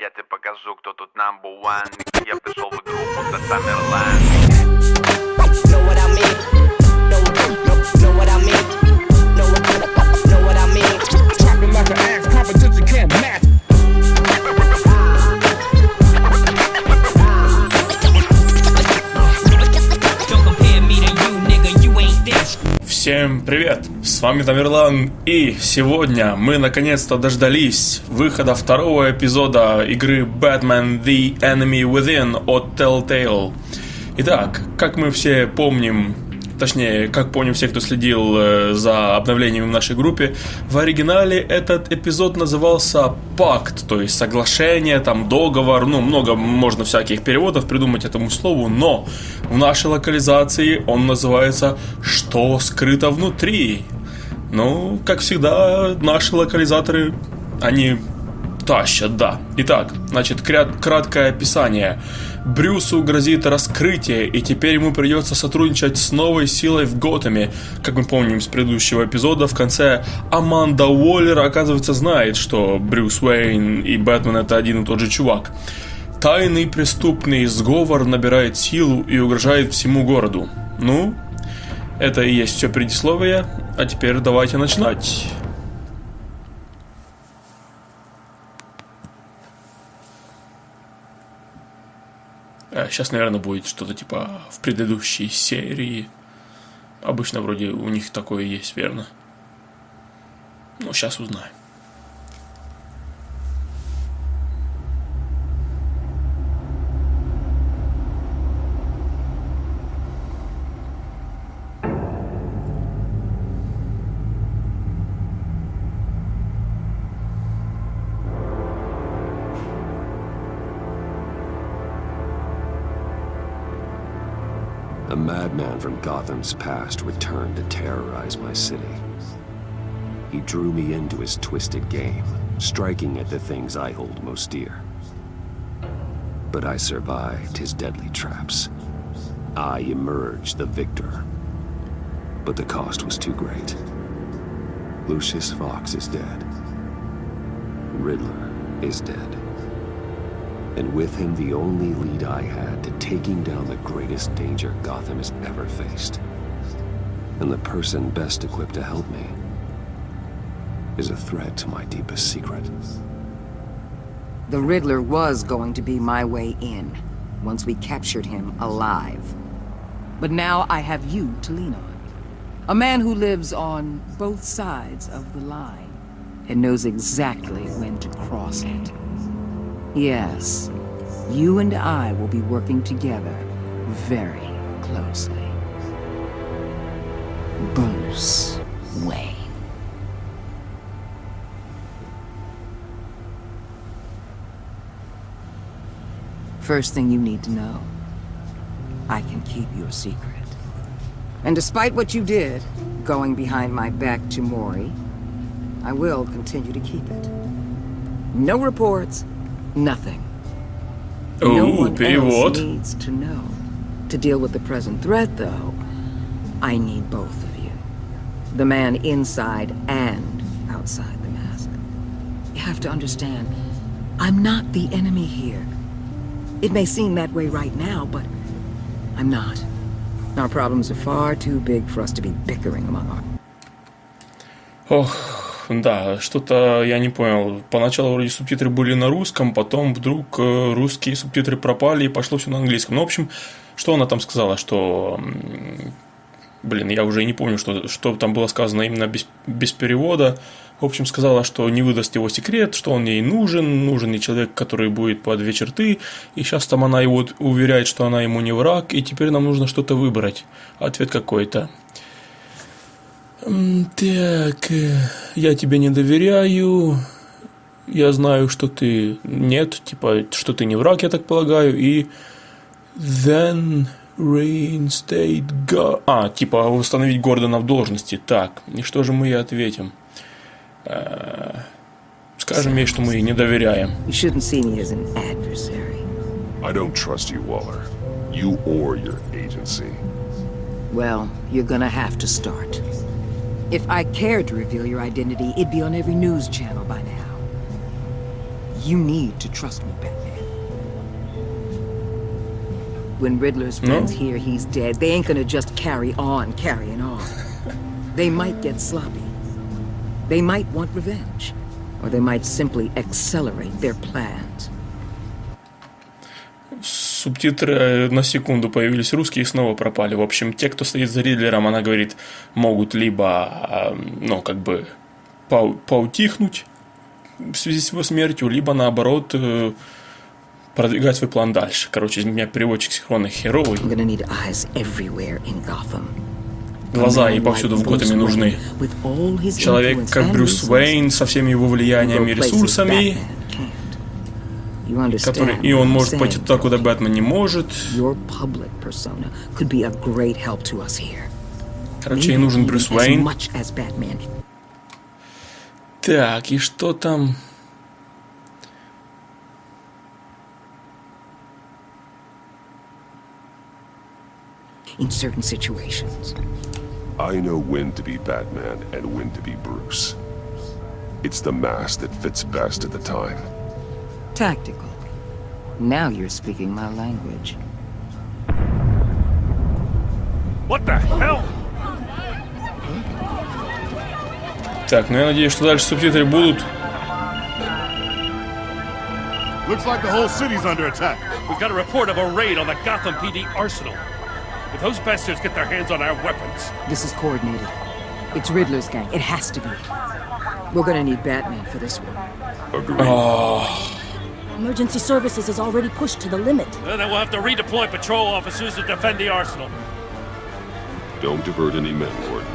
Я тебе покажу, кто тут number one. Я пришел в игру, будто Саммерланд. Know what I mean? Know what I mean? Know what I mean? Chopping like an axe, competition can't match. Don't compare me to you, nigga, you ain't this. Всем привет! С вами Тамерлан, и сегодня мы наконец-то дождались выхода второго эпизода игры Batman The Enemy Within от Telltale. Итак, как мы все помним, точнее, как помним все, кто следил за обновлениями в нашей группе, в оригинале этот эпизод назывался «Пакт», то есть соглашение, там, договор, много можно всяких переводов придумать этому слову, но в нашей локализации он называется «Что скрыто внутри?». Ну, как всегда, наши локализаторы, они тащат, да. Итак, значит, краткое описание. Брюсу грозит раскрытие, и теперь ему придется сотрудничать с новой силой в Готэме. Как мы помним с предыдущего эпизода, в конце Аманда Уоллер, оказывается, знает, что Брюс Уэйн и Бэтмен — это один и тот же чувак. Тайный преступный сговор набирает силу и угрожает всему городу. Ну, это и есть все предисловие, а теперь давайте начинать. Сейчас, наверное, будет что-то типа в предыдущей серии. Обычно вроде у них такое есть, верно? Ну, сейчас узнаем. A madman from Gotham's past returned to terrorize my city. He drew me into his twisted game, striking at the things I hold most dear. But I survived his deadly traps. I emerged the victor. But the cost was too great. Lucius Fox is dead. Riddler is dead. And with him, the only lead I had to taking down the greatest danger Gotham has ever faced. And the person best equipped to help me is a threat to my deepest secret. The Riddler was going to be my way in, once we captured him alive. But now I have you to lean on. A man who lives on both sides of the line, and knows exactly when to cross it. Yes, you and I will be working together very closely. Bruce Wayne. First thing you need to know, I can keep your secret. And despite what you did, going behind my back to Maury, I will continue to keep it. No reports. Nothing. No one else needs to know. To deal with the present threat, though, I need both of you. The man inside and outside the mask. You have to understand, I'm not the enemy here. It may seem that way right now, but I'm not. Our problems are far too big for us to be bickering among our... Да, что-то я не понял. Поначалу вроде субтитры были на русском, потом вдруг русские субтитры пропали и пошло все на английском. Ну, в общем, что она там сказала, что... Блин, я уже и не помню, что там было сказано именно без перевода. В общем, сказала, что не выдаст его секрет, что он ей нужен ей человек, который будет по две черты. И сейчас там она его уверяет, что она ему не враг, и теперь нам нужно что-то выбрать. Ответ какой-то. Так, я тебе не доверяю, я знаю, что ты нет, типа, что ты не враг, я так полагаю, и then reinstate типа, установить Гордона в должности. Так, и что же мы ей ответим? Скажем ей, что мы ей не доверяем. You shouldn't see me as an adversary. I don't trust you, Waller. You or your agency. Well, you're gonna have to start. If I cared to reveal your identity, it'd be on every news channel by now. You need to trust me, Batman. When Riddler's friends hear he's dead, they ain't gonna just carry on carrying on. They might get sloppy. They might want revenge. Or they might simply accelerate their plans. Субтитры на секунду появились русские и снова пропали. В общем, те, кто стоит за Ридлером, она говорит, могут либо, ну, как бы, поутихнуть в связи с его смертью, либо, наоборот, продвигать свой план дальше. Короче, из меня переводчик синхронный херовый. Глаза ей повсюду в Готэме нужны. Человек, как Брюс Уэйн, со всеми его влиянием и ресурсами, который, и он может пойти туда, куда Бэтмен не может. Короче, ей нужен Брюс Уэйн. Так, и что там? In certain situations. I know when to be Batman and when to be Bruce. It's the mask that fits best at the time. Tactical. Now you're speaking my language. What the hell? Так, ну я надеюсь, что дальше субтитры будут. Looks like the whole city's under attack. We've got a report of a raid on the Gotham PD arsenal. If those bastards get their hands on our weapons... This is coordinated. It's Riddler's gang. It has to be. We're gonna need Batman for this one. Agreed. Emergency services is already pushed to the limit. Then we'll have to redeploy patrol officers to defend the arsenal. Don't divert any men, Warden.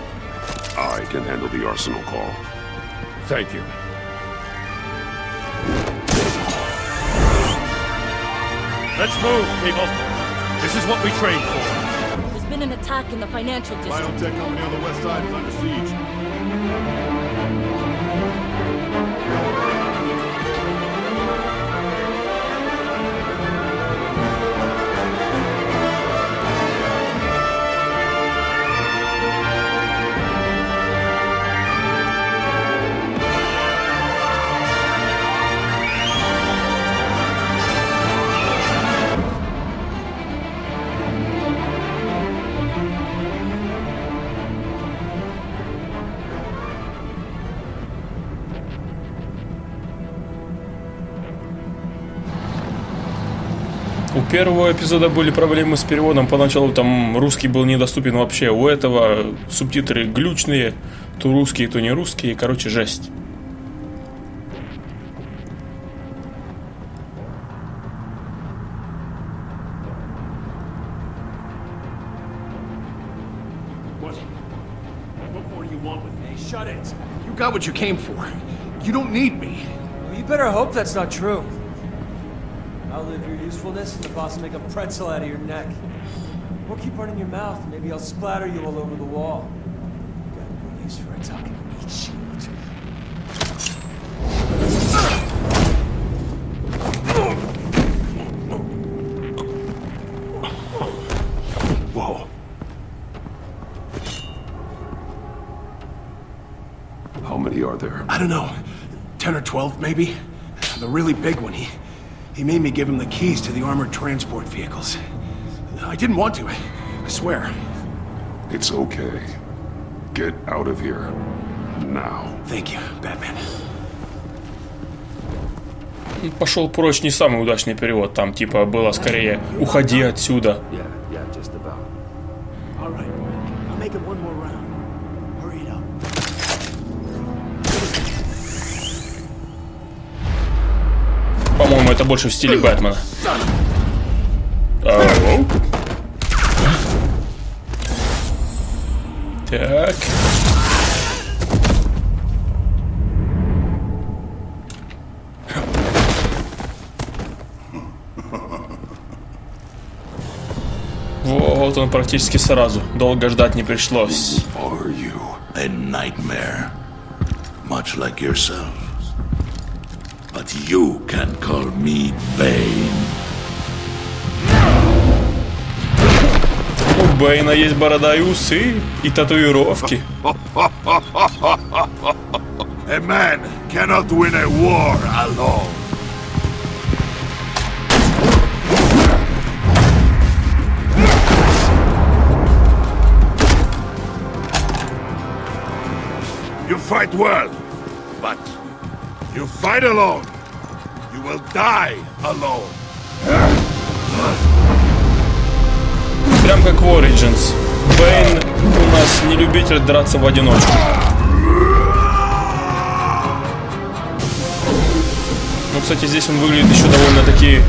I can handle the arsenal call. Thank you. Let's move, people. This is what we trained for. There's been an attack in the financial district. Biotech company on the west side is under siege. У первого эпизода были проблемы с переводом. Поначалу там русский был недоступен вообще. У этого субтитры глючные. То русские, то не русские. Короче, жесть. What more do you want with me? Shut it. You got what you came for. You don't need me. Well, you better hope that's not true. I'll live your usefulness and the boss will make a pretzel out of your neck. Or keep running your mouth, maybe I'll splatter you all over the wall. Got no use for a talking meat shield. Whoa. How many are there? I don't know. 10 or 12, maybe? The really big one, he made me give him the keys to the armored transport vehicles. I didn't want to, I swear. It's okay. Get out of here. Now. Thank you, Batman. Пошел прочь, не самый удачный перевод. Там типа было скорее «Уходи отсюда». Yeah, just about. All right, I'll make it one more round. Hurry it up. По-моему, это больше в стиле Бэтмена. Ау. Так. Вот он практически сразу. Долго ждать не пришлось. Are you? A nightmare, much like yourself. But you can call me Bane. У Бэйна есть борода и усы, и татуировки. A man cannot win a war alone. fight well, but you fight alone. You will die alone. Прям как в Origins. Бэйн у нас не любитель драться в одиночку. Ну, кстати, здесь он выглядит еще довольно-таки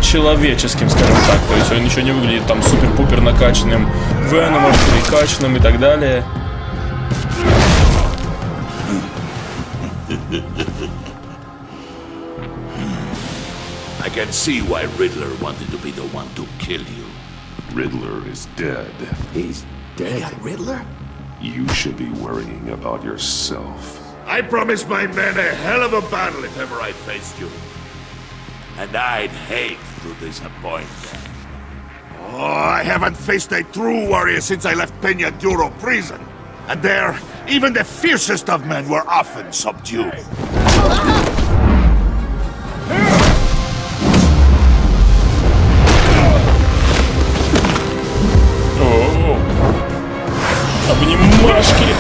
человеческим, скажем так. То есть он еще не выглядит там супер-пупер накачанным Веномом, прикачанным и так далее. I can see why Riddler wanted to be the one to kill you. Riddler is dead. He's dead. Riddler? You should be worrying about yourself. I promised my men a hell of a battle if ever I faced you. And I'd hate to disappoint them. Oh, I haven't faced a true warrior since I left Peña Duro prison. And there, even the fiercest of men were often subdued. О-о-о. Обнимашки.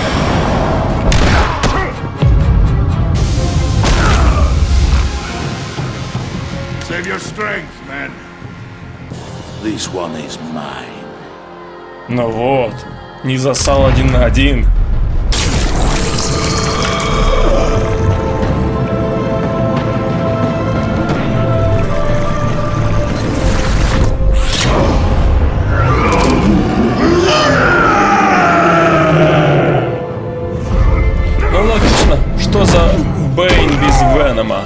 Save your strength, man. This one is mine. Ну вот, не засал 1 на 1. Ну логично, что за Бэйн без Венома?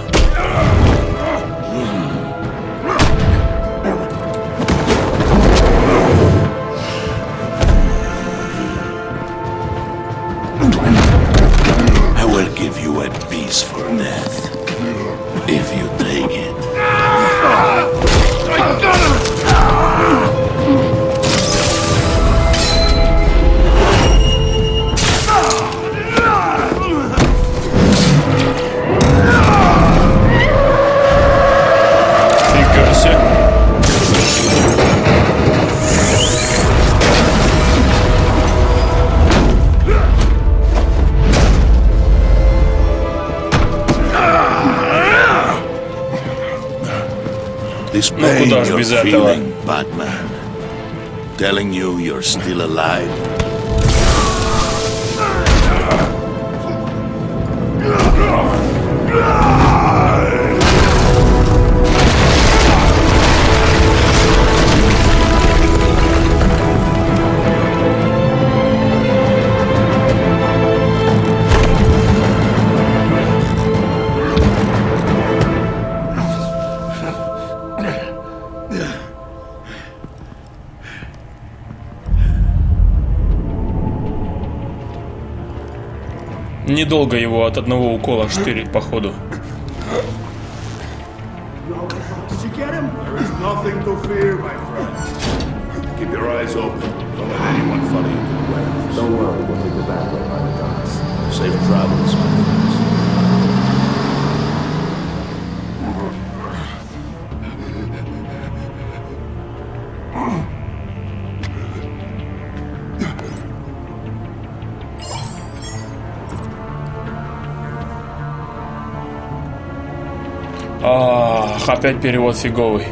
I will give you a peaceful death. If you take it. Фига себе. This Ну pain куда ж you're без этого? feeling, Batman. Telling you you're still alive. Недолго его от одного укола штырит, походу. Did you get him? There is nothing to fear, my friend. Keep your eyes open. Don't let anyone follow you to the warehouse. Don't worry, we'll take the back way by the docks. Safe travels, my friends. Ах, опять перевод фиговый.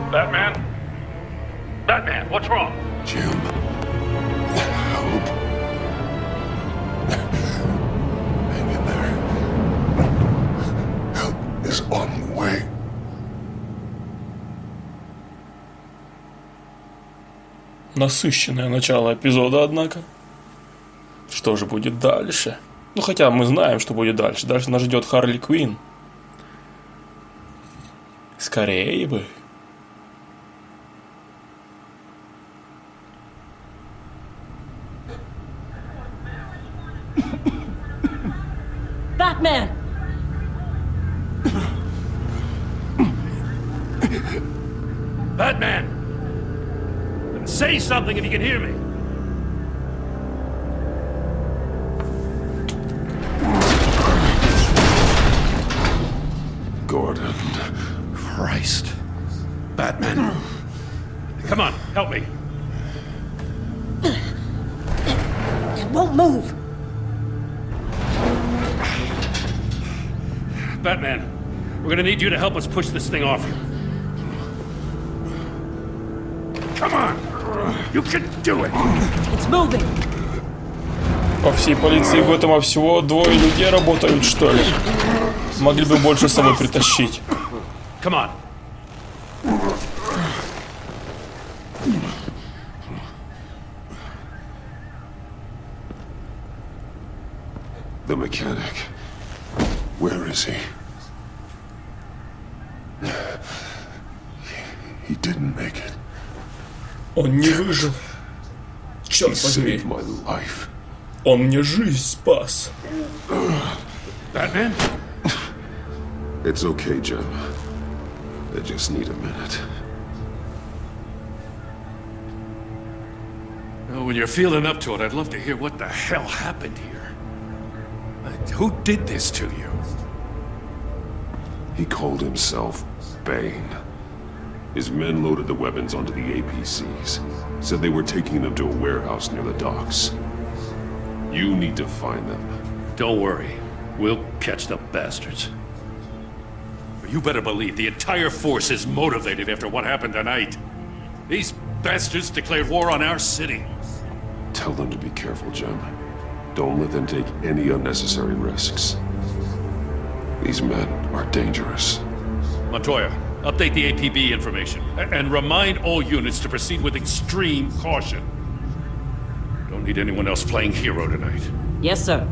Batman? Batman, what's wrong? Jim. Help. Hang in there. Help is on the way. Насыщенное начало эпизода, однако. Что же будет дальше? Ну, хотя мы знаем, что будет дальше. Дальше нас ждет Харли Квинн. Скорее бы. Batman! Batman! Say something if you can hear me. Gordon. Christ. Batman. Come on, help me. won't move. Batman, we're gonna need you to help us push this thing off. Come on! You can do it! It's moving. По всей полиции Готэма всего 2 людей работают, что ли? Могли бы больше с собой притащить. Come on. The mechanic. Where is he? He didn't make it. Он не выжил. He Черт возьми. saved my life. Он мне жизнь спас. Batman? It's okay, Jim. I just need a minute. Well, when you're feeling up to it, I'd love to hear what the hell happened here. Who did this to you? He called himself Bane. His men loaded the weapons onto the APCs. Said they were taking them to a warehouse near the docks. You need to find them. Don't worry. We'll catch the bastards. But you better believe the entire force is motivated after what happened tonight. These bastards declared war on our city. Tell them to be careful, Jim. Don't let them take any unnecessary risks. These men are dangerous. Montoya, update the APB information. And remind all units to proceed with extreme caution. Don't need anyone else playing hero tonight. Yes, sir.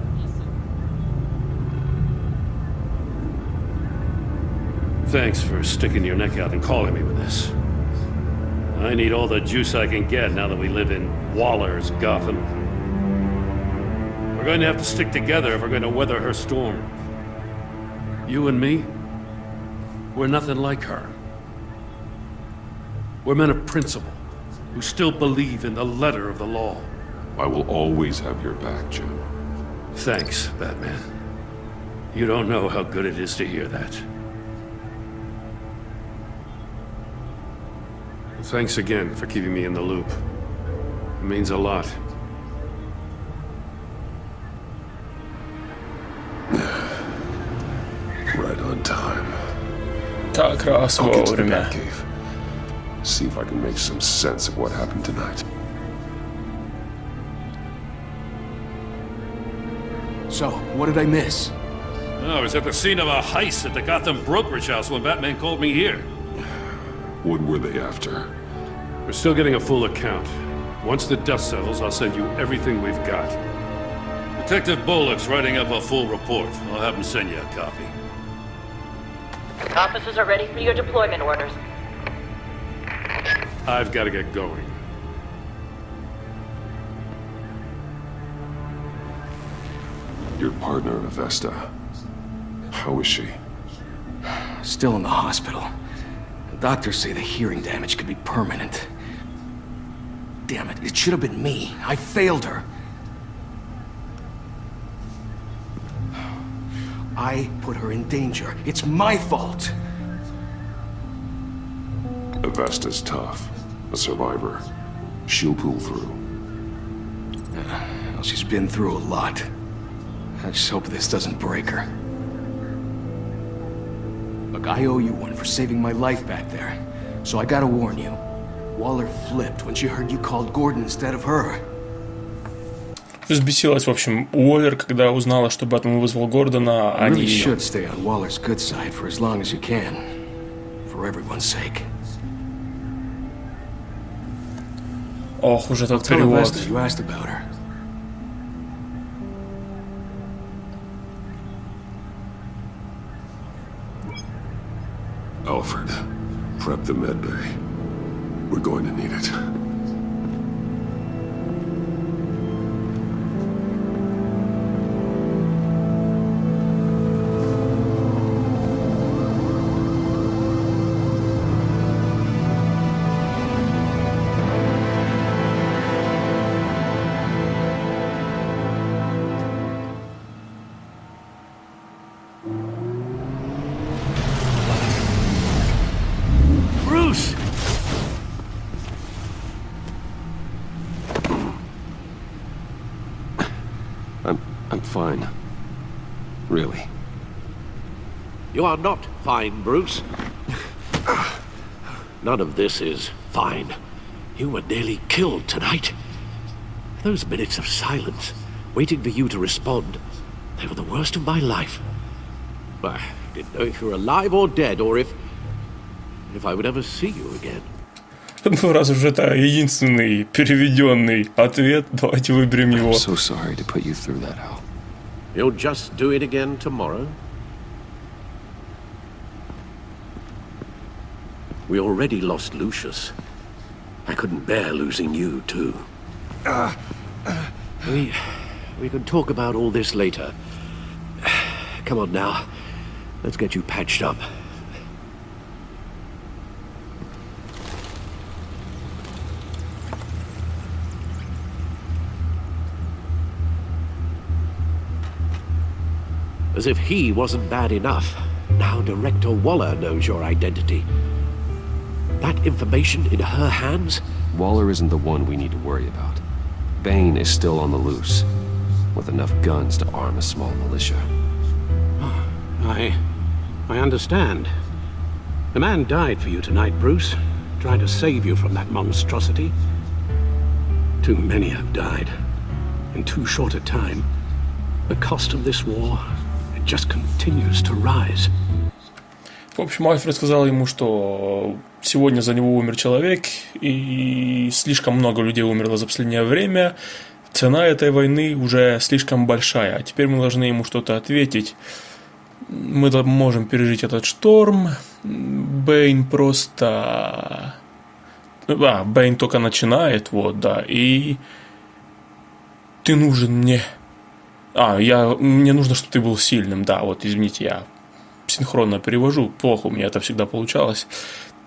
Thanks for sticking your neck out and calling me with this. I need all the juice I can get now that we live in Waller's Gotham. We're going to have to stick together if we're going to weather her storm. You and me, we're nothing like her. We're men of principle, who still believe in the letter of the law. I will always have your back, Jim. Thanks, Batman. You don't know how good it is to hear that. Thanks again for keeping me in the loop. It means a lot. Right on time. Так раз I'll get to the вовремя. Batcave. See if I can make some sense of what happened tonight. So, what did I miss? Oh, I was at the scene of a heist at the Gotham brokerage house when Batman called me here. What were they after? We're still getting a full account. Once the dust settles, I'll send you everything we've got. Detective Bullock's writing up a full report. I'll have him send you a copy. Officers are ready for your deployment orders. I've got to get going. Your partner, Vesta. How is she? Still in the hospital. The doctors say the hearing damage could be permanent. Damn it, it should have been me. I failed her. I put her in danger. It's my fault. Vesta's tough. A survivor. She'll pull through. Well, she's been through a lot. I just hope this doesn't break her. Look, I owe you one for saving my life back there. So I gotta warn you. Waller flipped when she heard you called Gordon instead of her. Взбесилась, в общем, Уоллер, когда узнала, что Бэтмен вызвал Гордона, а не You ее. should stay on Waller's good side for as long as you can. For everyone's sake. Ох, уже этот Tell перевод. Vesta you asked about her. Alfred, prep the med bay. We're going to need it. Bruce! fine. Really. You are not fine, Bruce. None of this is fine. You were nearly killed tonight. Those minutes of silence, waiting for you to respond, they were the worst of my life. I didn't know if you were alive or dead, or if I would ever see you again. Ну, раз уж это единственный переведенный ответ, давайте выберем его. I'm so sorry to put you through that, Al. You'll just do it again tomorrow? We already lost Lucius. I couldn't bear losing you, too. We can talk about all this later. Come on now. Let's get you patched up. As if he wasn't bad enough, now Director Waller knows your identity. That information in her hands? Waller isn't the one we need to worry about. Bane is still on the loose, with enough guns to arm a small militia. I understand. The man died for you tonight, Bruce, trying to save you from that monstrosity. Too many have died, in too short a time. The cost of this war, it just continues to rise. В общем, Альфред сказал ему, что сегодня за него умер человек, и слишком много людей умерло за последнее время. Цена этой войны уже слишком большая, а теперь мы должны ему что-то ответить. Мы можем пережить этот шторм. Бэйн просто... Бэйн только начинает, вот, да, и... Ты нужен мне... Мне нужно, чтобы ты был сильным, да, вот, извините, я синхронно перевожу, плохо у меня это всегда получалось.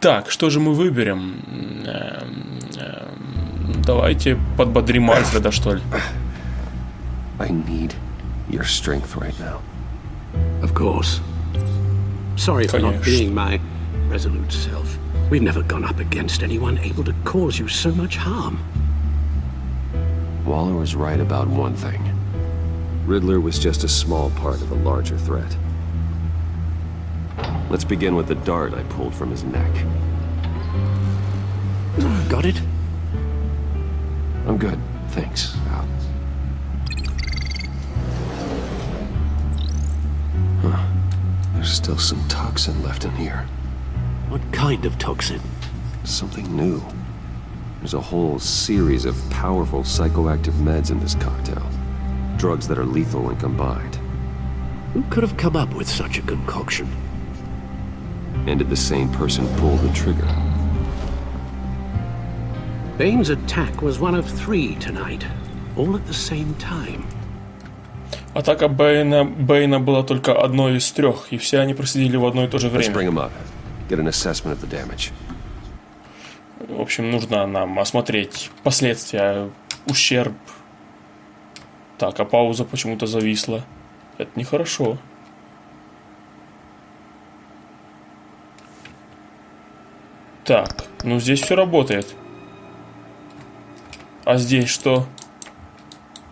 Так, что же мы выберем? Давайте подбодрим Альфреда, что ли. I need your strength right now. Of course. Sorry for not being my resolute self. We've never gone up against anyone able to cause you so much harm. Waller was right about one thing. Riddler was just a small part of a larger threat. Let's begin with the dart I pulled from his neck. Got it? I'm good, thanks, Al. Huh. There's still some toxin left in here. What kind of toxin? Something new. There's a whole series of powerful psychoactive meds in this cocktail. Drugs that are lethal when combined. Who could have come up with such a concoction? And did the same person pull the trigger? Bane's attack was one of 3 tonight, all at the same time. Атака Бэйна была только одной из 3, и все они происходили в одно и то же время. Let's bring him up. Get an assessment of the damage. В общем, нужно нам осмотреть последствия, ущерб. Так, а пауза почему-то зависла. Это нехорошо. Так, ну здесь все работает. А здесь что?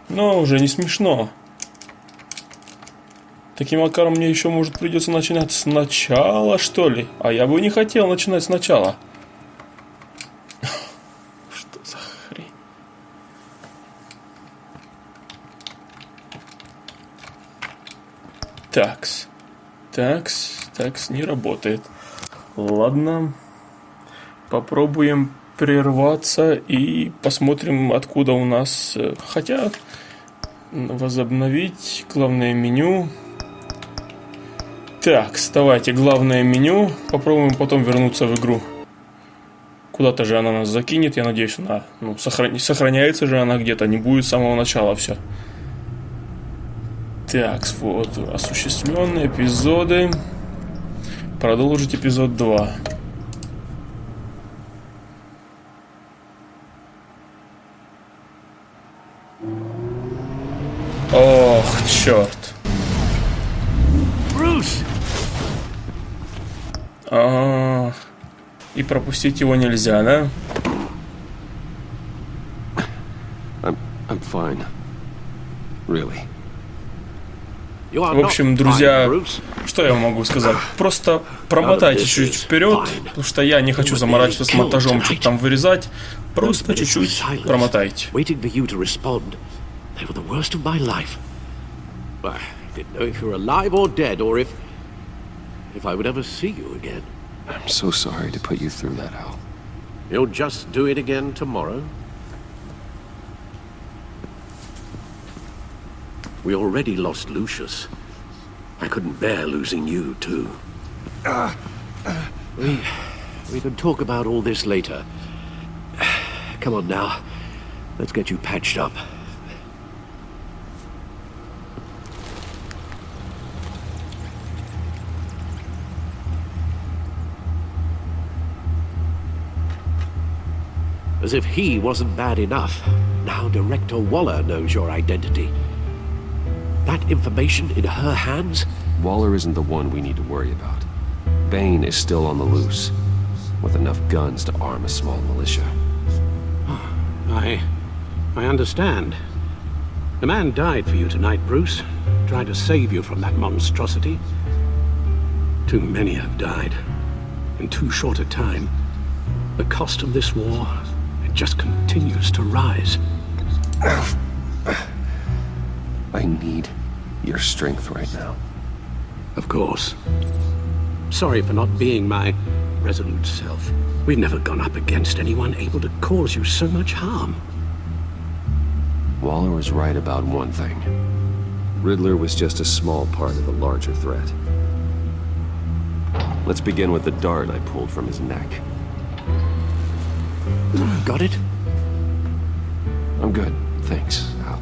Ну, уже не смешно. Таким макаром мне еще, может, придется начинать сначала, что ли? А я бы не хотел начинать сначала. Что за хрень? Такс, не работает. Ладно. Попробуем прерваться и посмотрим, откуда у нас... Хотя... Возобновить главное меню. Так, давайте главное меню. Попробуем потом вернуться в игру. Куда-то же она нас закинет. Я надеюсь, она сохраняется же она где-то. Не будет с самого начала все. Так, вот. Осуществленные эпизоды. Продолжить эпизод 2. Ох, черт. Брюс! И пропустить его нельзя, да? I'm fine. Really. В общем, друзья, что я могу сказать? Просто промотайте чуть вперед, потому что я не хочу заморачиваться с монтажом, что-то там вырезать. Просто чуть-чуть промотайте. I'm so sorry to put you through that, Al. You'll just do it again tomorrow? We already lost Lucius. I couldn't bear losing you, too. We can talk about all this later. Come on now. Let's get you patched up. As if he wasn't bad enough, now Director Waller knows your identity. That information in her hands? Waller isn't the one we need to worry about. Bane is still on the loose, with enough guns to arm a small militia. I understand. The man died for you tonight, Bruce. Tried to save you from that monstrosity. Too many have died. In too short a time. The cost of this war, it just continues to rise. I need your strength right now. Of course. Sorry for not being my resolute self. We've never gone up against anyone able to cause you so much harm. Waller was right about one thing. Riddler was just a small part of the larger threat. Let's begin with the dart I pulled from his neck. Got it? I'm good, thanks, Al.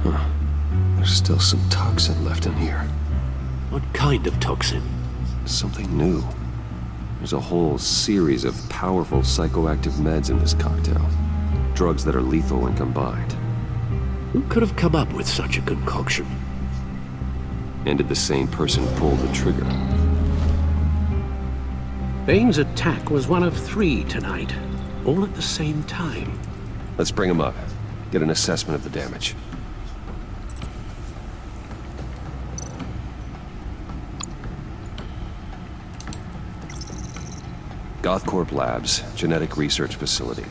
Huh. There's still some toxin left in here. What kind of toxin? Something new. There's a whole series of powerful psychoactive meds in this cocktail. Drugs that are lethal when combined. Who could have come up with such a concoction? And did the same person pull the trigger? Bane's attack was one of 3 tonight, all at the same time. Let's bring him up. Get an assessment of the damage. Gothcorp Labs, Genetic Research Facility.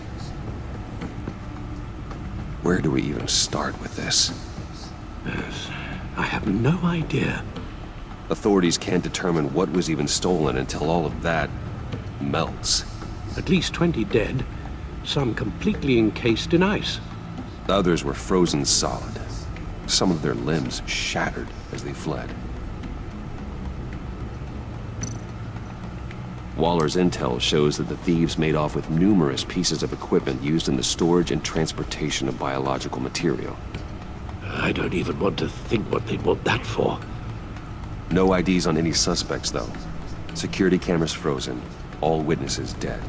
Where do we even start with this? Yes, I have no idea. Authorities can't determine what was even stolen until all of that melts. At least 20 dead, some completely encased in ice. Others were frozen solid. Some of their limbs shattered as they fled. Waller's intel shows that the thieves made off with numerous pieces of equipment used in the storage and transportation of biological material. I don't even want to think what they'd want that for. No IDs on any suspects, though. Security cameras frozen. All witnesses dead.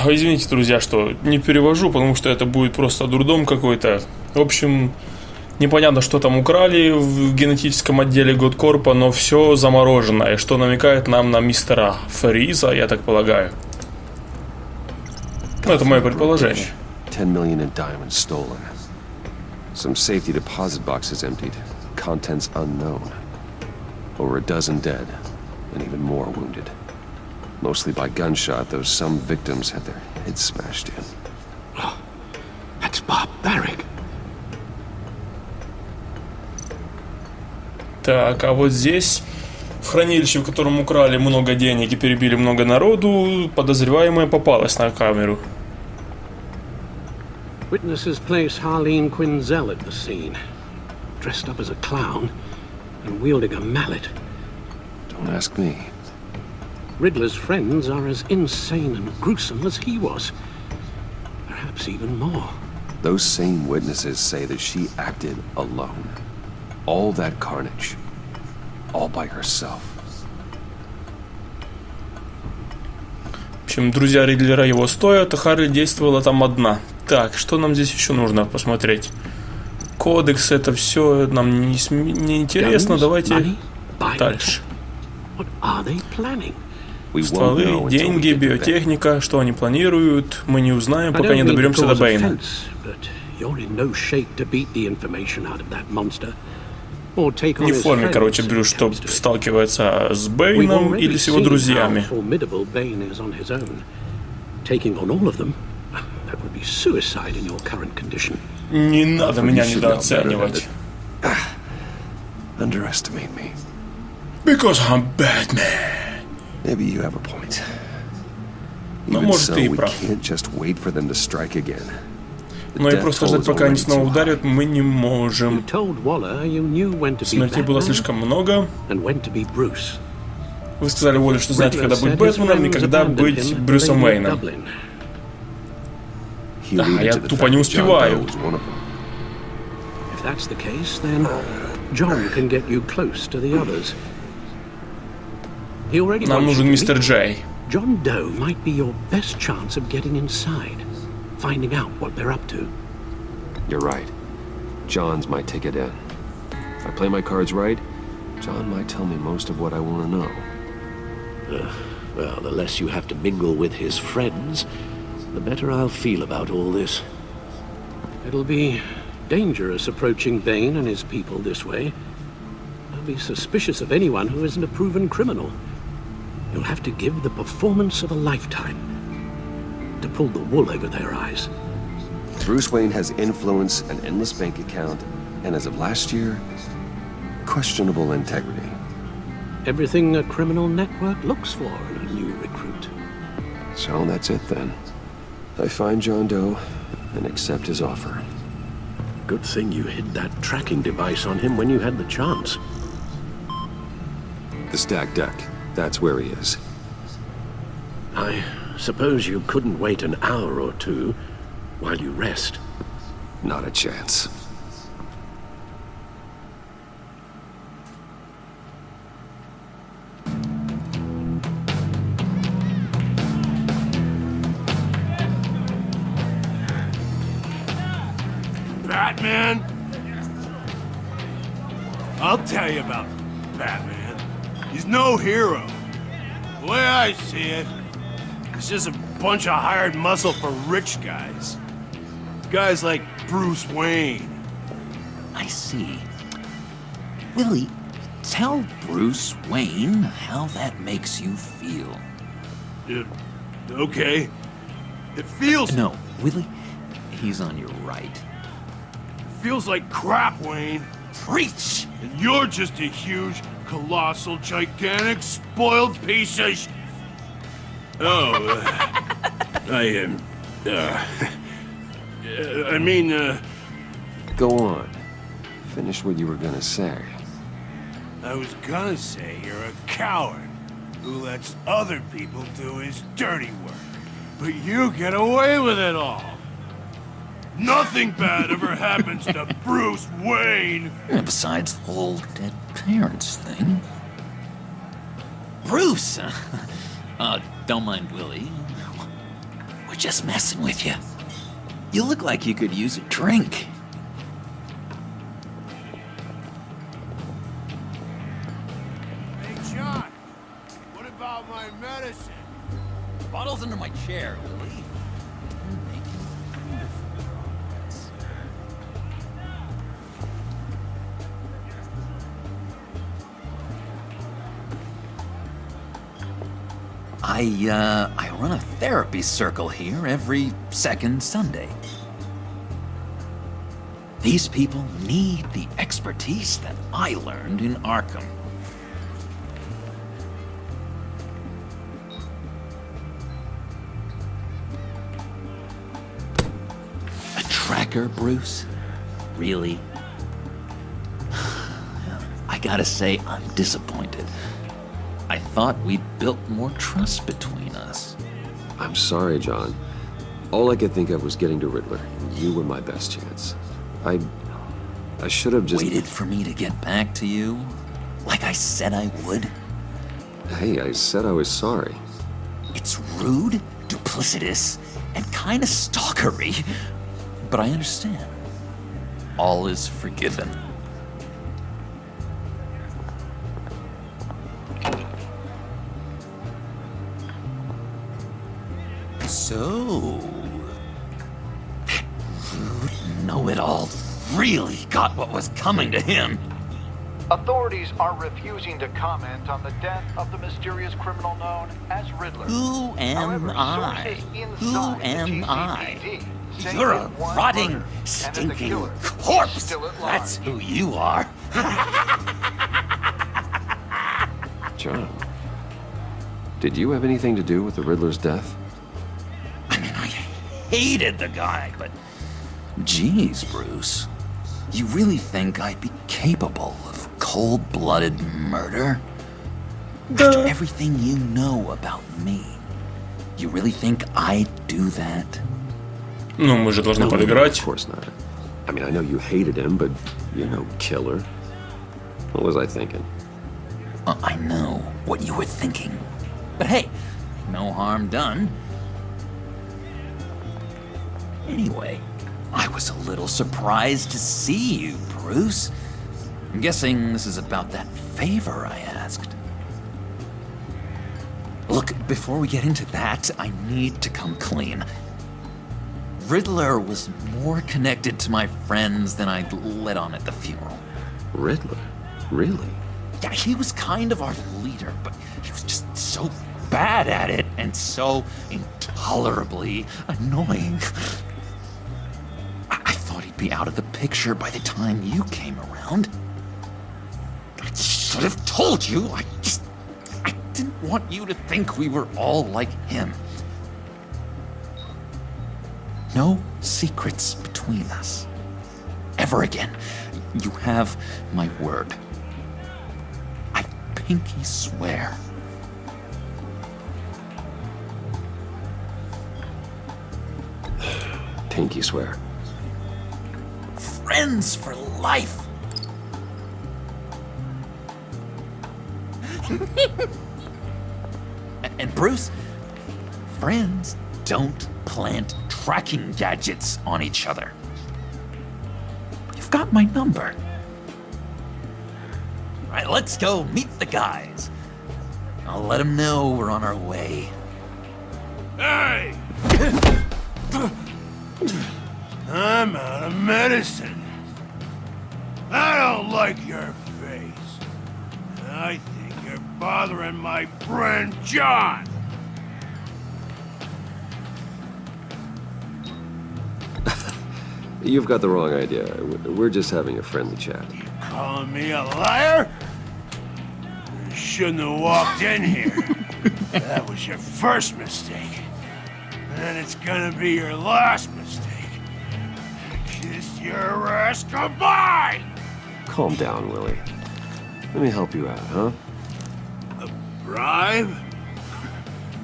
Извините, друзья, что не перевожу, потому что это будет просто дурдом какой-то. В общем, непонятно, что там украли в генетическом отделе Годкорпа, но все замороженное, что намекает нам на мистера Фриза, я так полагаю. Ну, это мое предположение. 10 million in diamonds stolen. Some safety deposit boxes emptied. Contents unknown. Over a dozen dead, and even more wounded. Mostly by gunshot, though some victims had their heads smashed in. Oh, that's barbaric. Так, а вот здесь, в хранилище, в котором украли много денег и перебили много народу, подозреваемая попалась на камеру. Witnesses place Harleen Quinzel at the scene, dressed up as a clown and wielding a mallet. Don't ask me. Riddler's friends are as insane and gruesome as he was. Perhaps even more. Those same witnesses say that she acted alone. All that carnage. All by herself. В общем, друзья Ридлера его стоят, а Харли действовала там одна. Так, что нам здесь еще нужно посмотреть? Кодекс, это все нам не интересно. Давайте дальше. What are they planning? Стволы, деньги, биотехника, что они планируют, мы не узнаем, пока не доберемся до Бэйна. Не в форме, короче, Брюс, что сталкивается с Бэйном или с его друзьями. Не надо меня недооценивать. Underestimate me. Because I'm Batman. Maybe you have a point. Но Even может so, ты и we прав. can't just wait for them to strike again. Но и просто ждать, пока они снова ударят, мы не можем. Смертей было слишком много. Вы сказали Уолле, что знаете, когда быть Бэтменом и когда быть Брюсом Уэйном. Да, я тупо не успеваю. Нам нужен мистер Джей. John Doe might be your best chance of getting inside, finding out what they're up to. You're right. John's my ticket in. If I play my cards right, John might tell me most of what I want to know. Well, the less you have to mingle with his friends, the better I'll feel about all this. It'll be dangerous approaching Bane and his people this way. I'll be suspicious of anyone who isn't a proven criminal. You'll have to give the performance of a lifetime to pull the wool over their eyes. Bruce Wayne has influence, an endless bank account, and as of last year, questionable integrity. Everything a criminal network looks for in a new recruit. So that's it then. I find John Doe and accept his offer. Good thing you hid that tracking device on him when you had the chance. The stacked deck. That's where he is. I suppose you couldn't wait an hour or two while you rest. Not a chance. Batman? I'll tell you about Batman. He's no hero. The way I see it, he's just a bunch of hired muscle for rich guys. Guys like Bruce Wayne. I see. Willie, tell Bruce Wayne how that makes you feel. Okay. It feels... No, Willie, he's on your right. It feels like crap, Wayne. Preach! And you're just a huge, colossal, gigantic, spoiled piece of Go on. Finish what you were gonna say. I was gonna say you're a coward who lets other people do his dirty work. But you get away with it all. Nothing bad ever happens to Bruce Wayne. Besides the whole dead parents thing. Bruce! Don't mind Willie. We're just messing with you. You look like you could use a drink. Hey, John. What about my medicine? The bottle's under my chair, Willie. I run a therapy circle here every second Sunday. These people need the expertise that I learned in Arkham. A tracker, Bruce? Really? I gotta say, I'm disappointed. I thought we'd built more trust between us. I'm sorry, John. All I could think of was getting to Riddler, and you were my best chance. I should have just... Waited for me to get back to you? Like I said I would? Hey, I said I was sorry. It's rude, duplicitous, and kinda stalkery. But I understand. All is forgiven. So... Know-it-all really got what was coming to him. Authorities are refusing to comment on the death of the mysterious criminal known as Riddler. Who am I? Who am I? You're a one rotting, murder, and stinking the killer corpse. still at large. That's who you are. John, did you have anything to do with the Riddler's death? I mean, I hated the guy, but... Geez, Bruce. You really think I'd be capable of cold-blooded murder? After everything you know about me, you really think I'd do that? Ну, мы же должны Of подыграть. course not. I mean, I know you hated him, but you're no killer. What was I thinking? I know what you were thinking. But hey, no harm done. Anyway, I was a little surprised to see you, Bruce. I'm guessing this is about that favor I asked. Look, before we get into that, I need to come clean. Riddler was more connected to my friends than I'd let on at the funeral. Riddler? Really? Yeah, he was kind of our leader, but he was just so bad at it and so intolerably annoying. I thought he'd be out of the picture by the time you came around. I should have told you. I didn't want you to think we were all like him. No secrets between us. Ever again. You have my word. I pinky swear. Pinky swear. Friends for life. And Bruce, friends don't plant tracking gadgets on each other. You've got my number. All right, let's go meet the guys. I'll let them know we're on our way. Hey! I'm out of medicine. I don't like your face. I think you're bothering my friend John. You've got the wrong idea. We're just having a friendly chat. You calling me a liar? You shouldn't have walked in here. That was your first mistake. And it's gonna be your last mistake. Kiss your ass goodbye! Calm down, Willie. Let me help you out, huh? A bribe?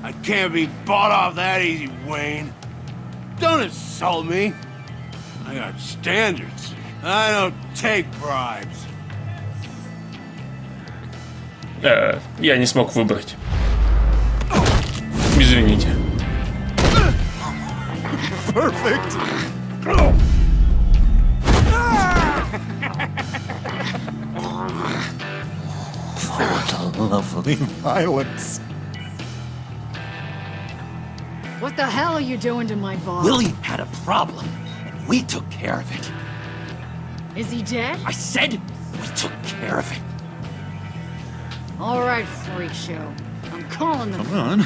I can't be bought off that easy, Wayne. Don't insult me. I got standards. I don't take bribes. Я не смог выбрать. Извините. Perfect. What a lovely violence. What the hell are you doing to my boss? Willie had a problem, and we took care of it. Is he dead? I said we took care of it. All right, freak show. I'm calling them. Come on.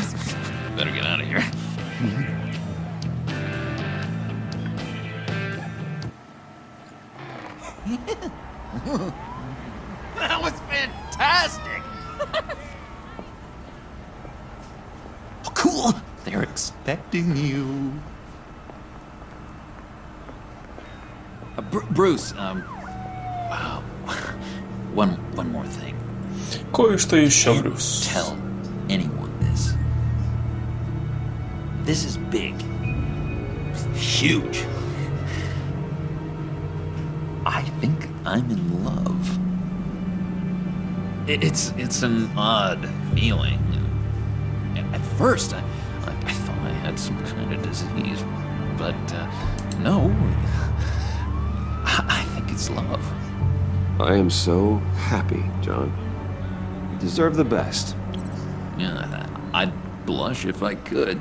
Better get out of here. That was fantastic! Oh, cool! They're expecting you. Bruce, one more thing. Кое-что еще, Can't Брюс. tell anyone this. This is big. Huge. I think I'm in love. It's an odd feeling. At first, I thought I had some kind of disease, but no. I think it's love. I am so happy, John. You deserve the best. Yeah, I'd blush if I could.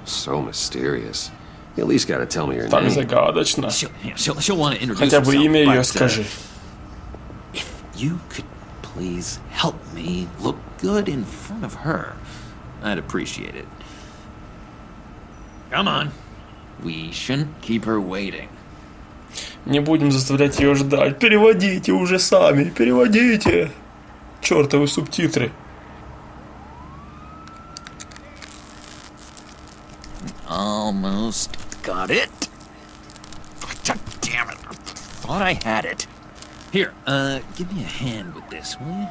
So mysterious. You at least gotta tell me your Так name. загадочно. She'll want to introduce Хотя бы herself, имя ее but, скажи. if you could please help me look good in front of her, I'd appreciate it. Come on. We shouldn't keep her waiting. Не будем заставлять ее ждать. Переводите уже сами, переводите. Чёртовы субтитры. Almost got it. God damn it. Thought I had it. Here, give me a hand with this, will you?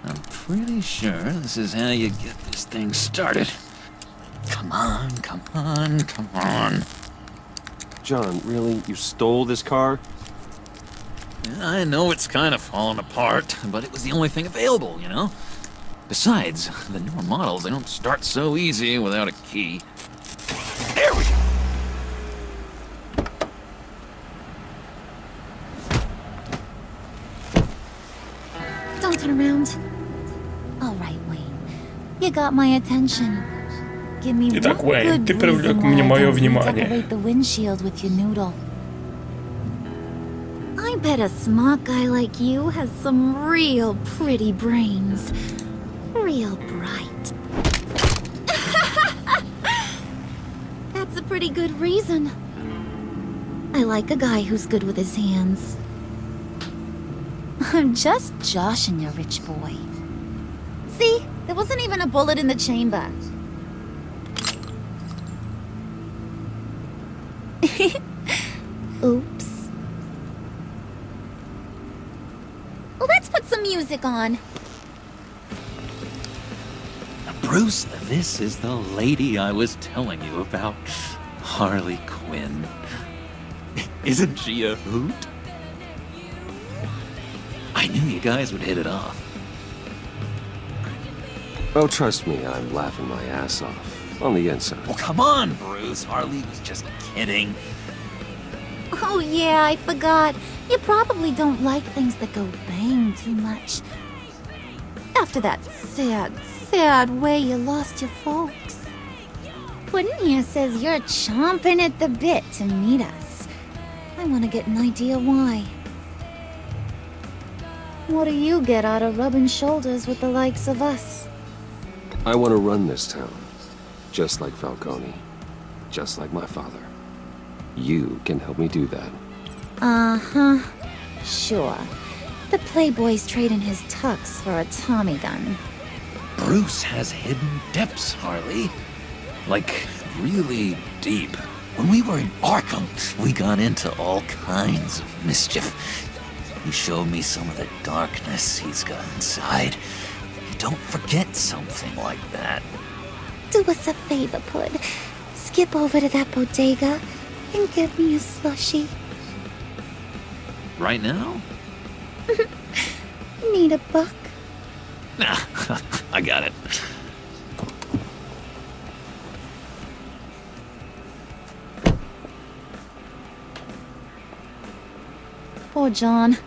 I'm pretty sure this is how you get this thing started. Come on, come on, come on. John, really? You stole this car? I know it's kind of falling apart, but it was the only thing available, you know? Besides, the newer models, they don't start so easy without a key. There we go! Don't turn around. All right, Wayne. You got my attention. Give me Итак, one Уэйн, good ты привлек reason мне why I мое don't внимание. redecorate the windshield with your noodle. I bet a smart guy like you has some real pretty brains. Real bright. That's a pretty good reason. I like a guy who's good with his hands. I'm just joshing you, rich boy. See? There wasn't even a bullet in the chamber. Oops. Let's put some music on. Bruce, this is the lady I was telling you about. Harley Quinn. Isn't she a hoot? I knew you guys would hit it off. Oh, trust me, I'm laughing my ass off. On the inside. Well, come on, Bruce. Harley was just kidding. Oh yeah, I forgot. You probably don't like things that go bang too much. After that sad way you lost your folks. Puddin' here says you're chomping at the bit to meet us. I want to get an idea why. What do you get out of rubbing shoulders with the likes of us? I want to run this town. Just like Falcone. Just like my father. You can help me do that. Uh-huh. Sure. The Playboy's trading his tux for a Tommy gun. Bruce has hidden depths, Harley. Like, really deep. When we were in Arkham, we got into all kinds of mischief. He showed me some of the darkness he's got inside. You don't forget something like that. Do us a favor, Pud. Skip over to that bodega and get me a slushie. Right now? Need a buck? Nah, I got it. Poor John.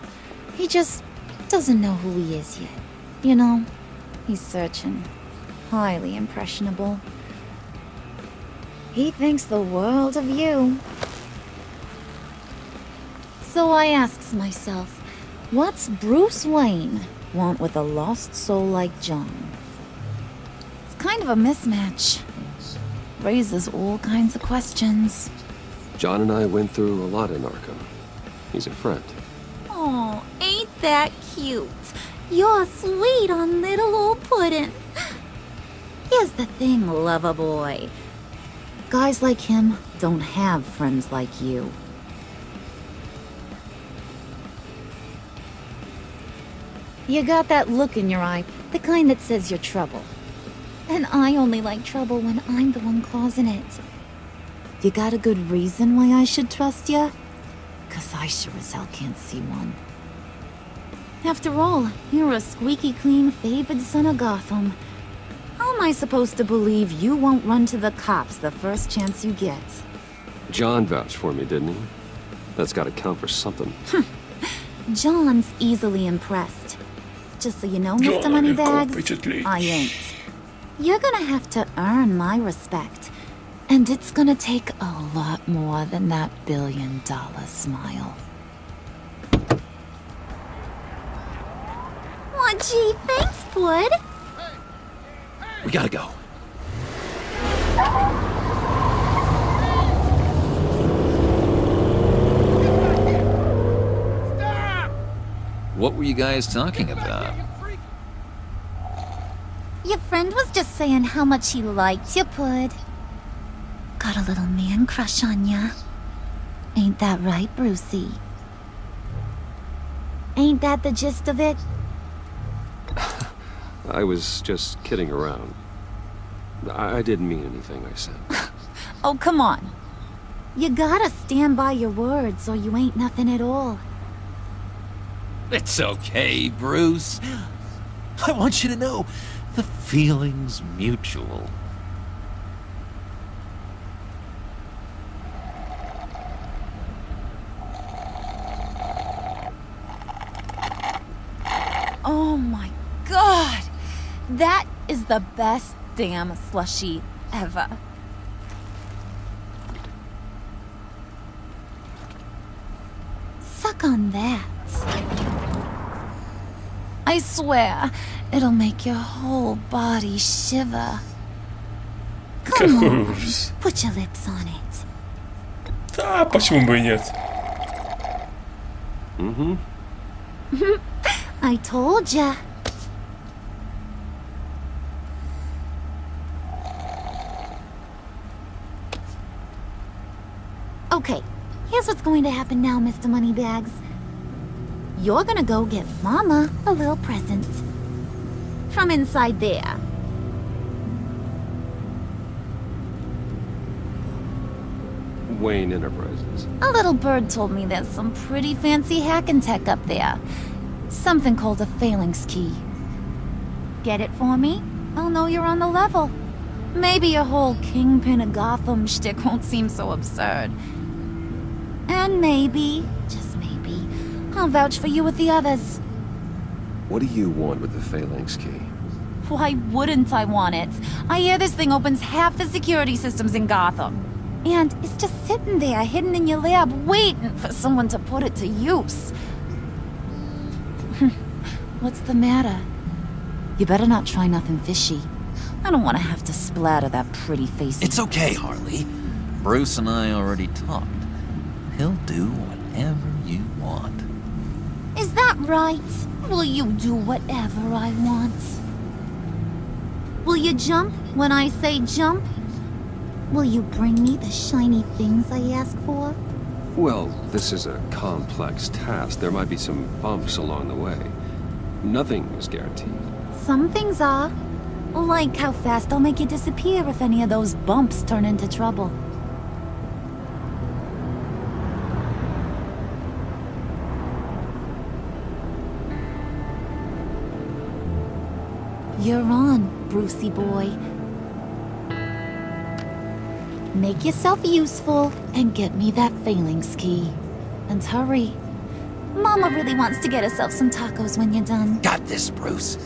He just doesn't know who he is yet. You know, he's searching. Highly impressionable. He thinks the world of you. So I asks myself, what's Bruce Wayne want with a lost soul like John? It's kind of a mismatch. Raises all kinds of questions. John and I went through a lot in Arkham. He's a friend. Oh, ain't that cute? You're sweet on little old Puddin'. Here's the thing, lover boy. Guys like him don't have friends like you. You got that look in your eye, the kind that says you're trouble. And I only like trouble when I'm the one causing it. You got a good reason why I should trust you? 'Cause I sure as hell can't see one. After all, you're a squeaky clean favored son of Gotham. How am I supposed to believe you won't run to the cops the first chance you get? John vouched for me, didn't he? That's gotta count for something. John's easily impressed. Just so you know, Mr. Moneybags, I ain't. You're gonna have to earn my respect. And it's gonna take a lot more than that billion-dollar smile. Aw, gee, thanks, bud. We gotta go. What were you guys talking about? Your friend was just saying how much he liked you, bud. Got a little man crush on ya. Ain't that right, Brucey? Ain't that the gist of it? I was just kidding around. I didn't mean anything I said. Oh, come on. You gotta stand by your words or you ain't nothing at all. It's okay, Bruce. I want you to know the feeling's mutual. Oh my god! That is the best damn slushie ever. Suck on that. I swear, it'll make your whole body shiver. Come on, put your lips on it. Да, почему бы и нет? I told ya. Okay, here's what's going to happen now, Mr. Moneybags. You're gonna go get Mama a little present. From inside there. Wayne Enterprises. A little bird told me there's some pretty fancy hacking tech up there. Something called a phalanx key. Get it for me? I'll know you're on the level. Maybe your whole Kingpin of Gotham shtick won't seem so absurd. And maybe, just maybe, I'll vouch for you with the others. What do you want with the phalanx key? Why wouldn't I want it? I hear this thing opens half the security systems in Gotham. And it's just sitting there, hidden in your lab, waiting for someone to put it to use. What's the matter? You better not try nothing fishy. I don't want to have to splatter that pretty face. It's okay, Harley. Bruce and I already talked. He'll do whatever you want. Is that right? Will you do whatever I want? Will you jump when I say jump? Will you bring me the shiny things I ask for? Well, this is a complex task. There might be some bumps along the way. Nothing is guaranteed. Some things are. Like how fast I'll make you disappear if any of those bumps turn into trouble. You're on, Brucey boy. Make yourself useful and get me that phalanx key. And hurry. Mama really wants to get herself some tacos when you're done. Got this, Bruce.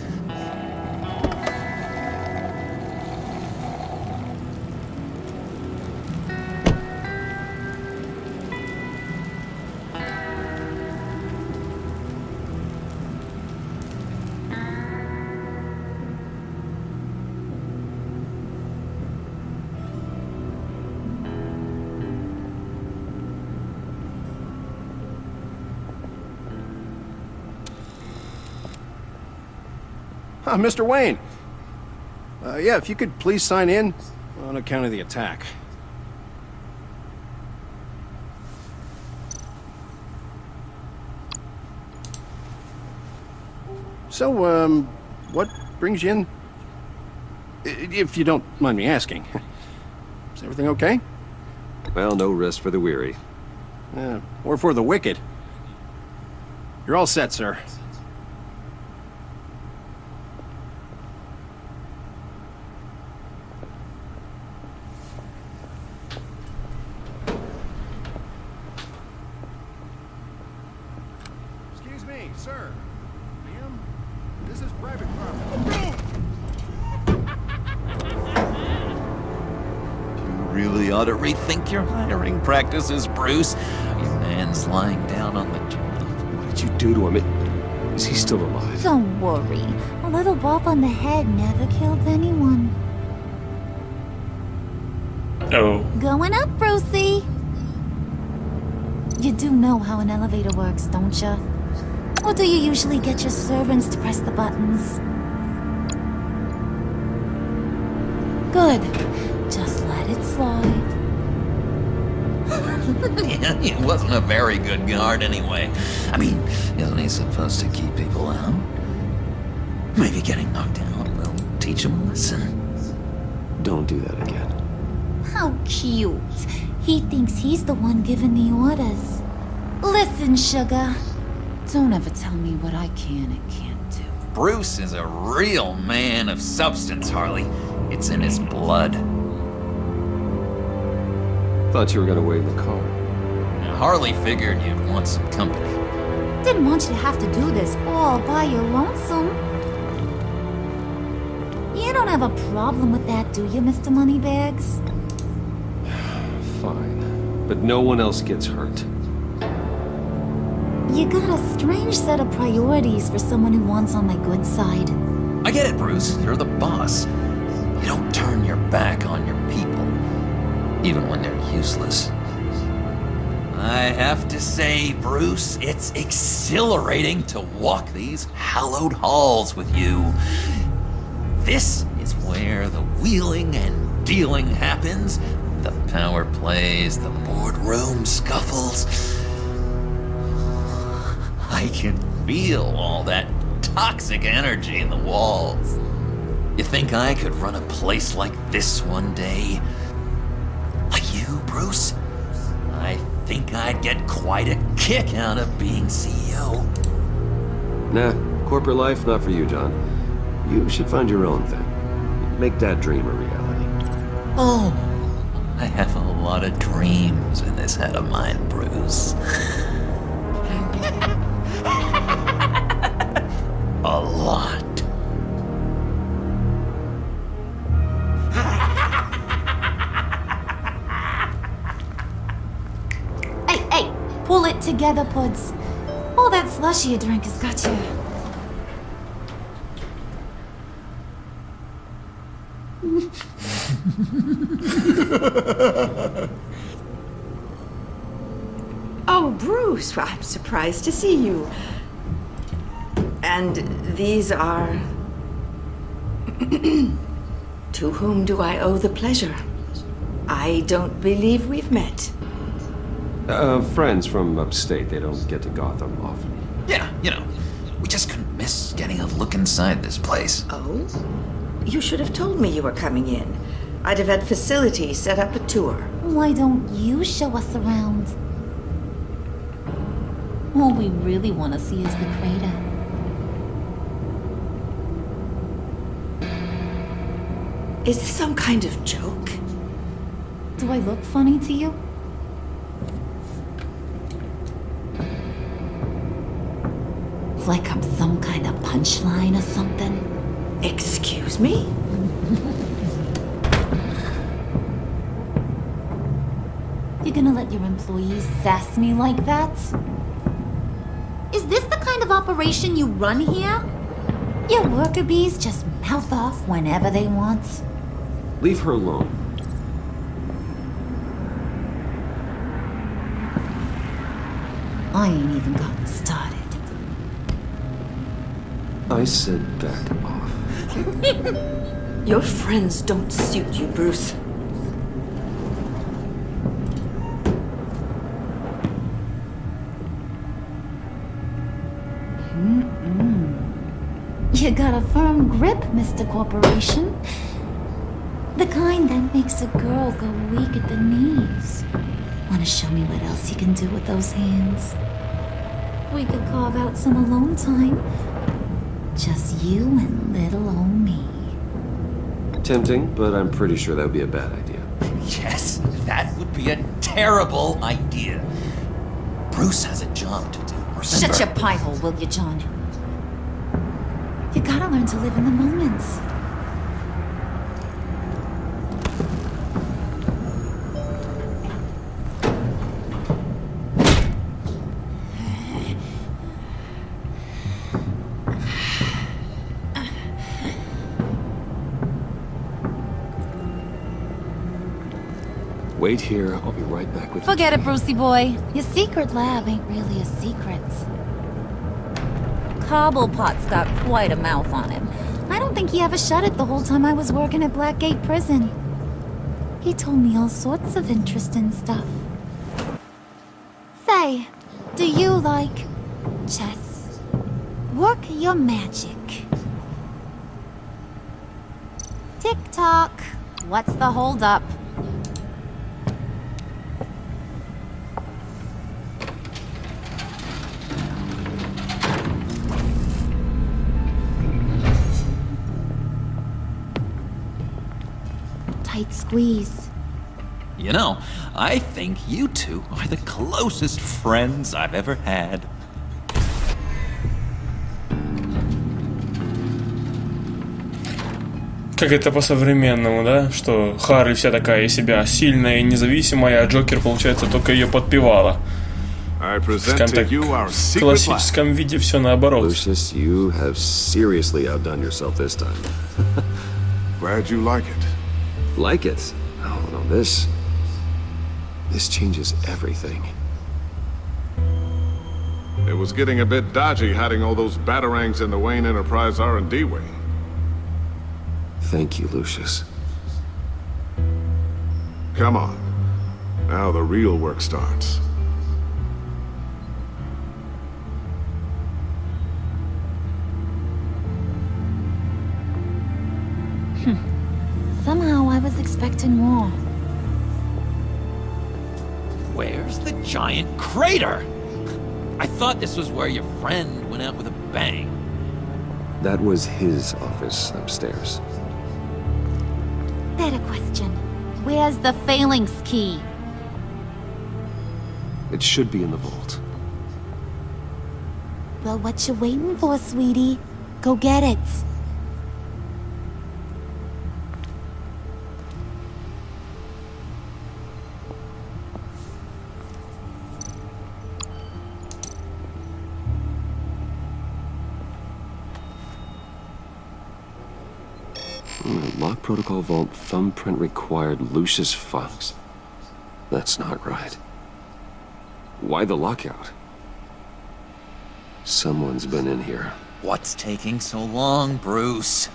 Mr. Wayne. Yeah, if you could please sign in on account of the attack. So, what brings you in? If you don't mind me asking. Is everything okay? Well, no rest for the weary. Or for the wicked. You're all set, sir. Excuse me, sir. Ma'am, this is private property. really ought to rethink your hiring practices, Bruce. Your man's lying down on the job. What did you do to him? Is he still alive? Don't worry. A little bump on the head never killed anyone. Oh. Going up, Brucey. You do know how an elevator works, don't you? Or do you usually get your servants to press the buttons? Good. Just let it slide. Yeah, he wasn't a very good guard anyway. I mean, isn't he supposed to keep people out? Maybe getting knocked out will teach him a lesson. Don't do that again. How cute. He thinks he's the one giving the orders. Listen, sugar. Don't ever tell me what I can and can't do. Bruce is a real man of substance, Harley. It's in his blood. Thought you were gonna wait in the car. Now, Harley figured you'd want some company. Didn't want you to have to do this all by your lonesome. You don't have a problem with that, do you, Mr. Moneybags? Fine. But no one else gets hurt. You got a strange set of priorities for someone who wants on my good side. I get it, Bruce. You're the boss. You don't turn your back on your people, even when they're useless. I have to say, Bruce, it's exhilarating to walk these hallowed halls with you. This is where the wheeling and dealing happens, the power plays, the boardroom scuffles. I can feel all that toxic energy in the walls. You think I could run a place like this one day? Like you, Bruce? I think I'd get quite a kick out of being CEO. Nah, corporate life, not for you, John. You should find your own thing. Make that dream a reality. Oh, I have a lot of dreams in this head of mine, Bruce. A lot. Hey, pull it together, Puds. All that slushy you drink has got you. Oh, Bruce, I'm surprised to see you. And these are... To whom do I owe the pleasure? I don't believe we've met. Friends from upstate. They don't get to Gotham often. Yeah, you know, we just couldn't miss getting a look inside this place. Oh? You should have told me you were coming in. I'd have had facilities set up a tour. Why don't you show us around? All we really want to see is the crater. Is this some kind of joke? Do I look funny to you? Like I'm some kind of punchline or something? Excuse me? You're gonna let your employees sass me like that? Is this the kind of operation you run here? Your worker bees just mouth off whenever they want? Leave her alone. I ain't even gotten started. I said back off. Your friends don't suit you, Bruce. You got a firm grip, Mr. Corporation. The kind that makes a girl go weak at the knees. Wanna show me what else you can do with those hands? We could carve out some alone time. Just you and little old me. Tempting, but I'm pretty sure that would be a bad idea. Yes, that would be a terrible idea. Bruce has a job to do. Remember? Shut your pie hole, will you, John? You gotta learn to live in the moment. Wait here. I'll be right back with Forget you. it, Brucey boy. Your secret lab ain't really a secret. Cobblepot's got quite a mouth on him. I don't think he ever shut it the whole time I was working at Blackgate Prison. He told me all sorts of interesting stuff. Say, do you like chess? Work your magic. Tick-tock. What's the holdup? Tight squeeze. You know, I think you two are the closest friends I've ever had. Как это по-современному, да? Что Харли вся такая из себя сильная и независимая, а Джокер, получается, только ее подпевала. В классическом виде все наоборот. Lucius, you have seriously outdone yourself this time. Glad you like it. Like it? Oh, no, this changes everything. It was getting a bit dodgy hiding all those batarangs in the Wayne Enterprise R&D wing. Thank you, Lucius. Come on. Now the real work starts. Somehow I was expecting more. Where's the giant crater? I thought this was where your friend went out with a bang. That was his office upstairs. Better question. Where's the phalanx key? It should be in the vault. Well, what you waiting for, sweetie? Go get it. Lock protocol vault thumbprint required Lucius Fox. That's not right. Why the lockout? Someone's been in here. What's taking so long, Bruce?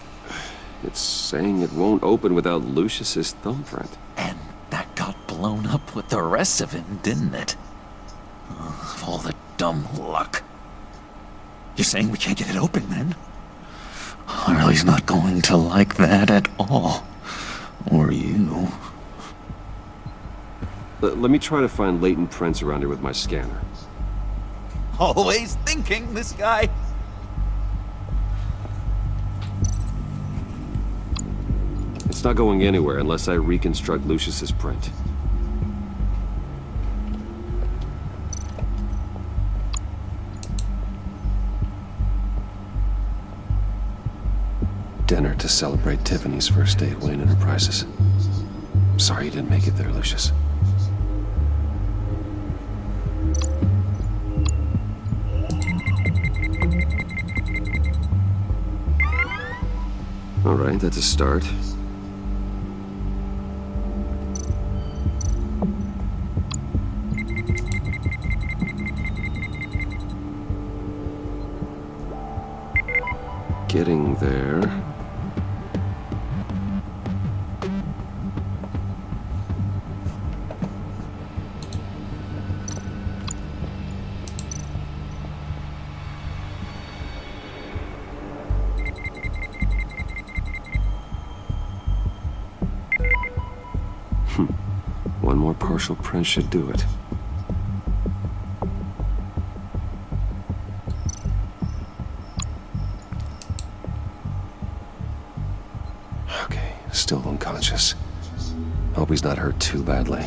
It's saying it won't open without Lucius's thumbprint. And that got blown up with the rest of him, didn't it? Of all the dumb luck. You're saying we can't get it open, then? Harley's not going to like that at all. Or you. Let me try to find latent prints around here with my scanner. Always thinking, this guy. It's not going anywhere unless I reconstruct Lucius's print. Dinner to celebrate Tiffany's first day at Wayne Enterprises. Sorry you didn't make it there, Lucius. All right, that's a start. Getting there. One more partial print should do it. Okay, still unconscious. Hope he's not hurt too badly.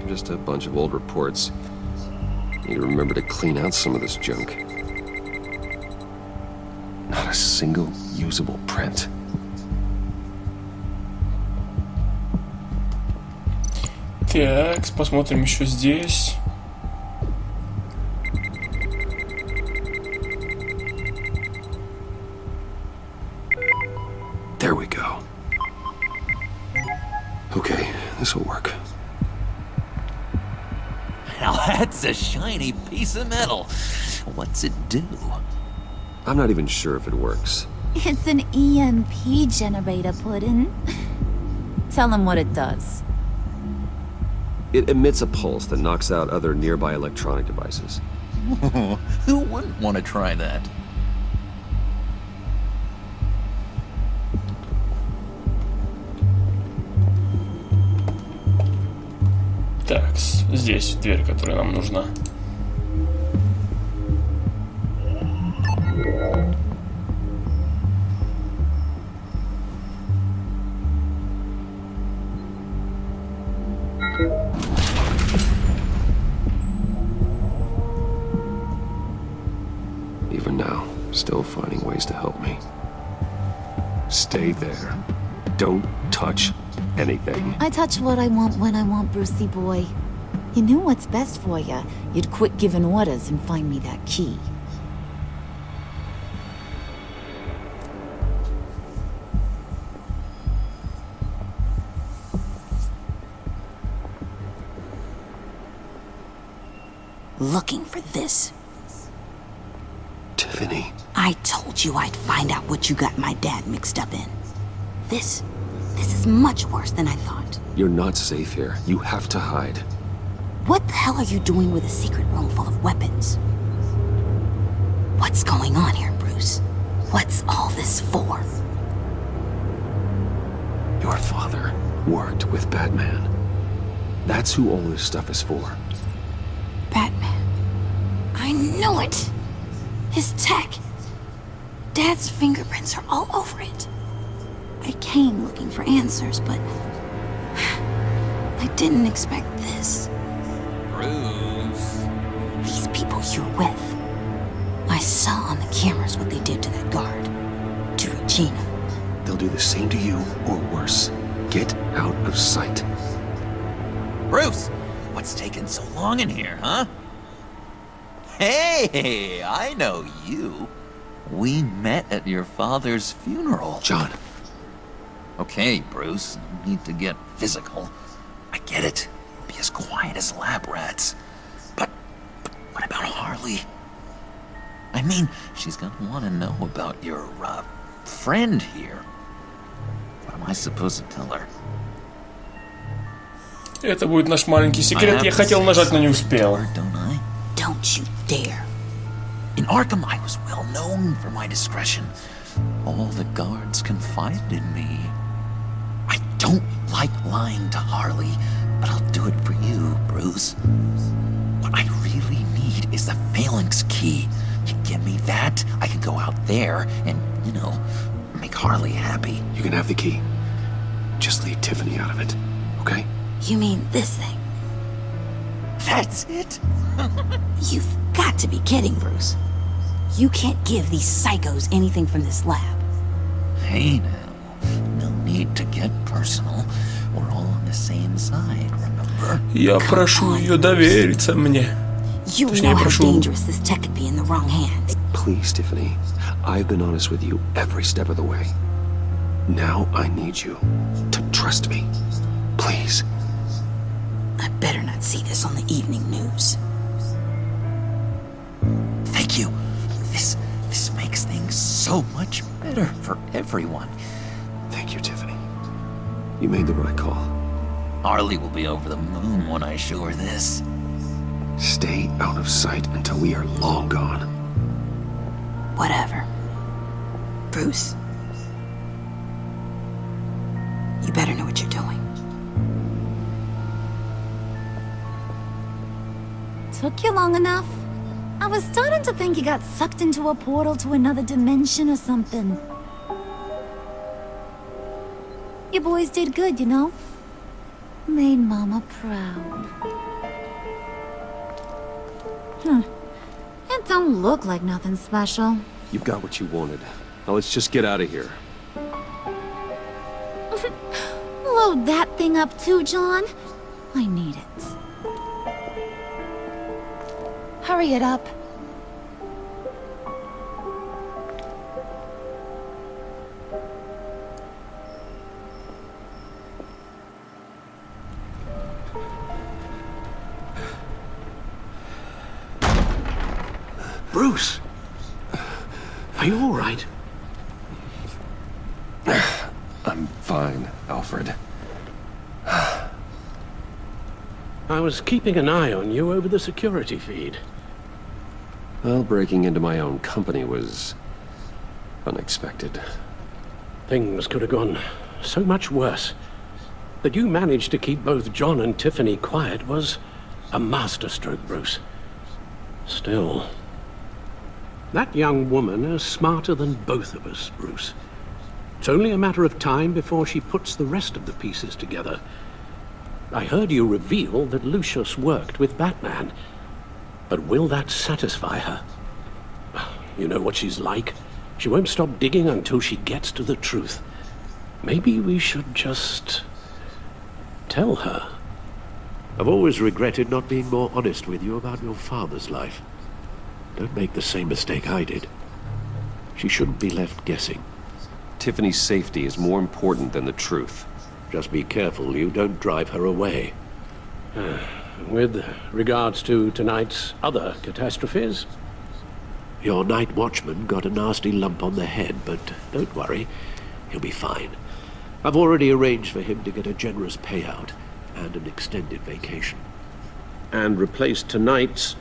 Just a bunch of old reports. Need to remember to clean out some of this junk. Not a single usable print. Так, посмотрим еще здесь. This'll work. Now that's a shiny piece of metal. What's it do? I'm not even sure if it works. It's an EMP generator, Puddin'. Tell him what it does. It emits a pulse that knocks out other nearby electronic devices. Who wouldn't want to try that? Так, здесь дверь, которая нам нужна. Even now, still finding ways to help me. Stay there. Don't touch anything. I touch what I want when I want, Brucey boy. You knew what's best for you. You'd quit giving orders and find me that key. Looking for this. Tiffany. I told you I'd find out what you got my dad mixed up in. This is much worse than I thought. You're not safe here. You have to hide. What the hell are you doing with a secret room full of weapons? What's going on here, Bruce? What's all this for? Your father worked with Batman. That's who all this stuff is for. Batman. I knew it! His tech. Dad's fingerprints are all over it. I came looking for answers, but I didn't expect this. Bruce. These people you're with. I saw on the cameras what they did to that guard. To Regina. They'll do the same to you, or worse. Get out of sight. Bruce, what's taking so long in here, huh? Hey, I know you. We met at your father's funeral. John. Okay, Bruce, no need to get physical. I get it. Be as quiet as lab rats. But what about Harley? I mean, she's gonna want to know about your, friend here. What am I supposed to tell her? Это будет наш маленький секрет. Я хотел нажать, но не успел. Don't you dare. In Arkham, I was well known for my discretion. All the guards confided in me. I don't like lying to Harley, but I'll do it for you, Bruce. What I really need is the phalanx key. You give me that, I can go out there and, you know, make Harley happy. You can have the key. Just leave Tiffany out of it, okay? You mean this thing? That's it? You've got to be kidding, Bruce. You can't give these psychos anything from this lab. Hey now, no need to get personal. We're all on the same side, remember? Я прошу ее довериться мне. You know how dangerous this tech could be in the wrong hands. Please, Tiffany. I've been honest with you every step of the way. Now I need you to trust me. Please. I better not see this on the evening news. Thank you. This makes things so much better for everyone. Thank you, Tiffany. You made the right call. Harley will be over the moon when I show her this. Stay out of sight until we are long gone. Whatever. Bruce. You better know what you're doing. Took you long enough? I was starting to think you got sucked into a portal to another dimension or something. You boys did good, you know? Made Mama proud. It don't look like nothing special. You got what you wanted. Now let's just get out of here. Load that thing up too, John. I need it. Hurry it up. Are you all right? I'm fine, Alfred. I was keeping an eye on you over the security feed. Well, breaking into my own company was unexpected. Things could have gone so much worse. That you managed to keep both John and Tiffany quiet was a masterstroke, Bruce. Still, that young woman is smarter than both of us, Bruce. It's only a matter of time before she puts the rest of the pieces together. I heard you reveal that Lucius worked with Batman. But will that satisfy her? You know what she's like. She won't stop digging until she gets to the truth. Maybe we should just tell her. I've always regretted not being more honest with you about your father's life. Don't make the same mistake I did. She shouldn't be left guessing. Tiffany's safety is more important than the truth. Just be careful you don't drive her away. With regards to tonight's other catastrophes? Your night watchman got a nasty lump on the head, but don't worry, he'll be fine. I've already arranged for him to get a generous payout and an extended vacation. And replaced tonight's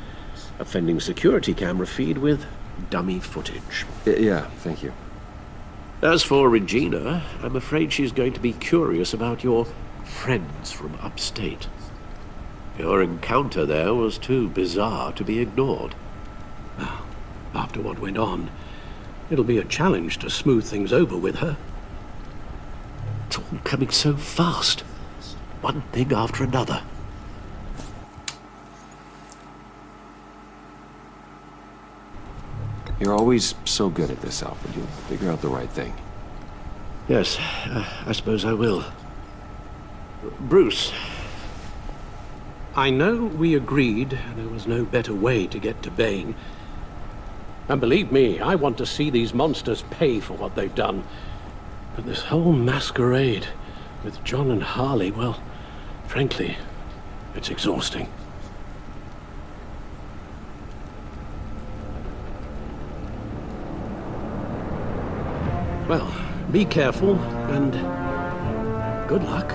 offending security camera feed with dummy footage. Yeah, thank you. As for Regina, I'm afraid she's going to be curious about your friends from upstate. Your encounter there was too bizarre to be ignored. Well, after what went on, it'll be a challenge to smooth things over with her. It's all coming so fast. One thing after another. You're always so good at this, Alfred. You'll figure out the right thing. Yes, I suppose I will. Bruce. I know we agreed there was no better way to get to Bane. And believe me, I want to see these monsters pay for what they've done. But this whole masquerade with John and Harley, well, frankly, it's exhausting. Well, be careful and good luck.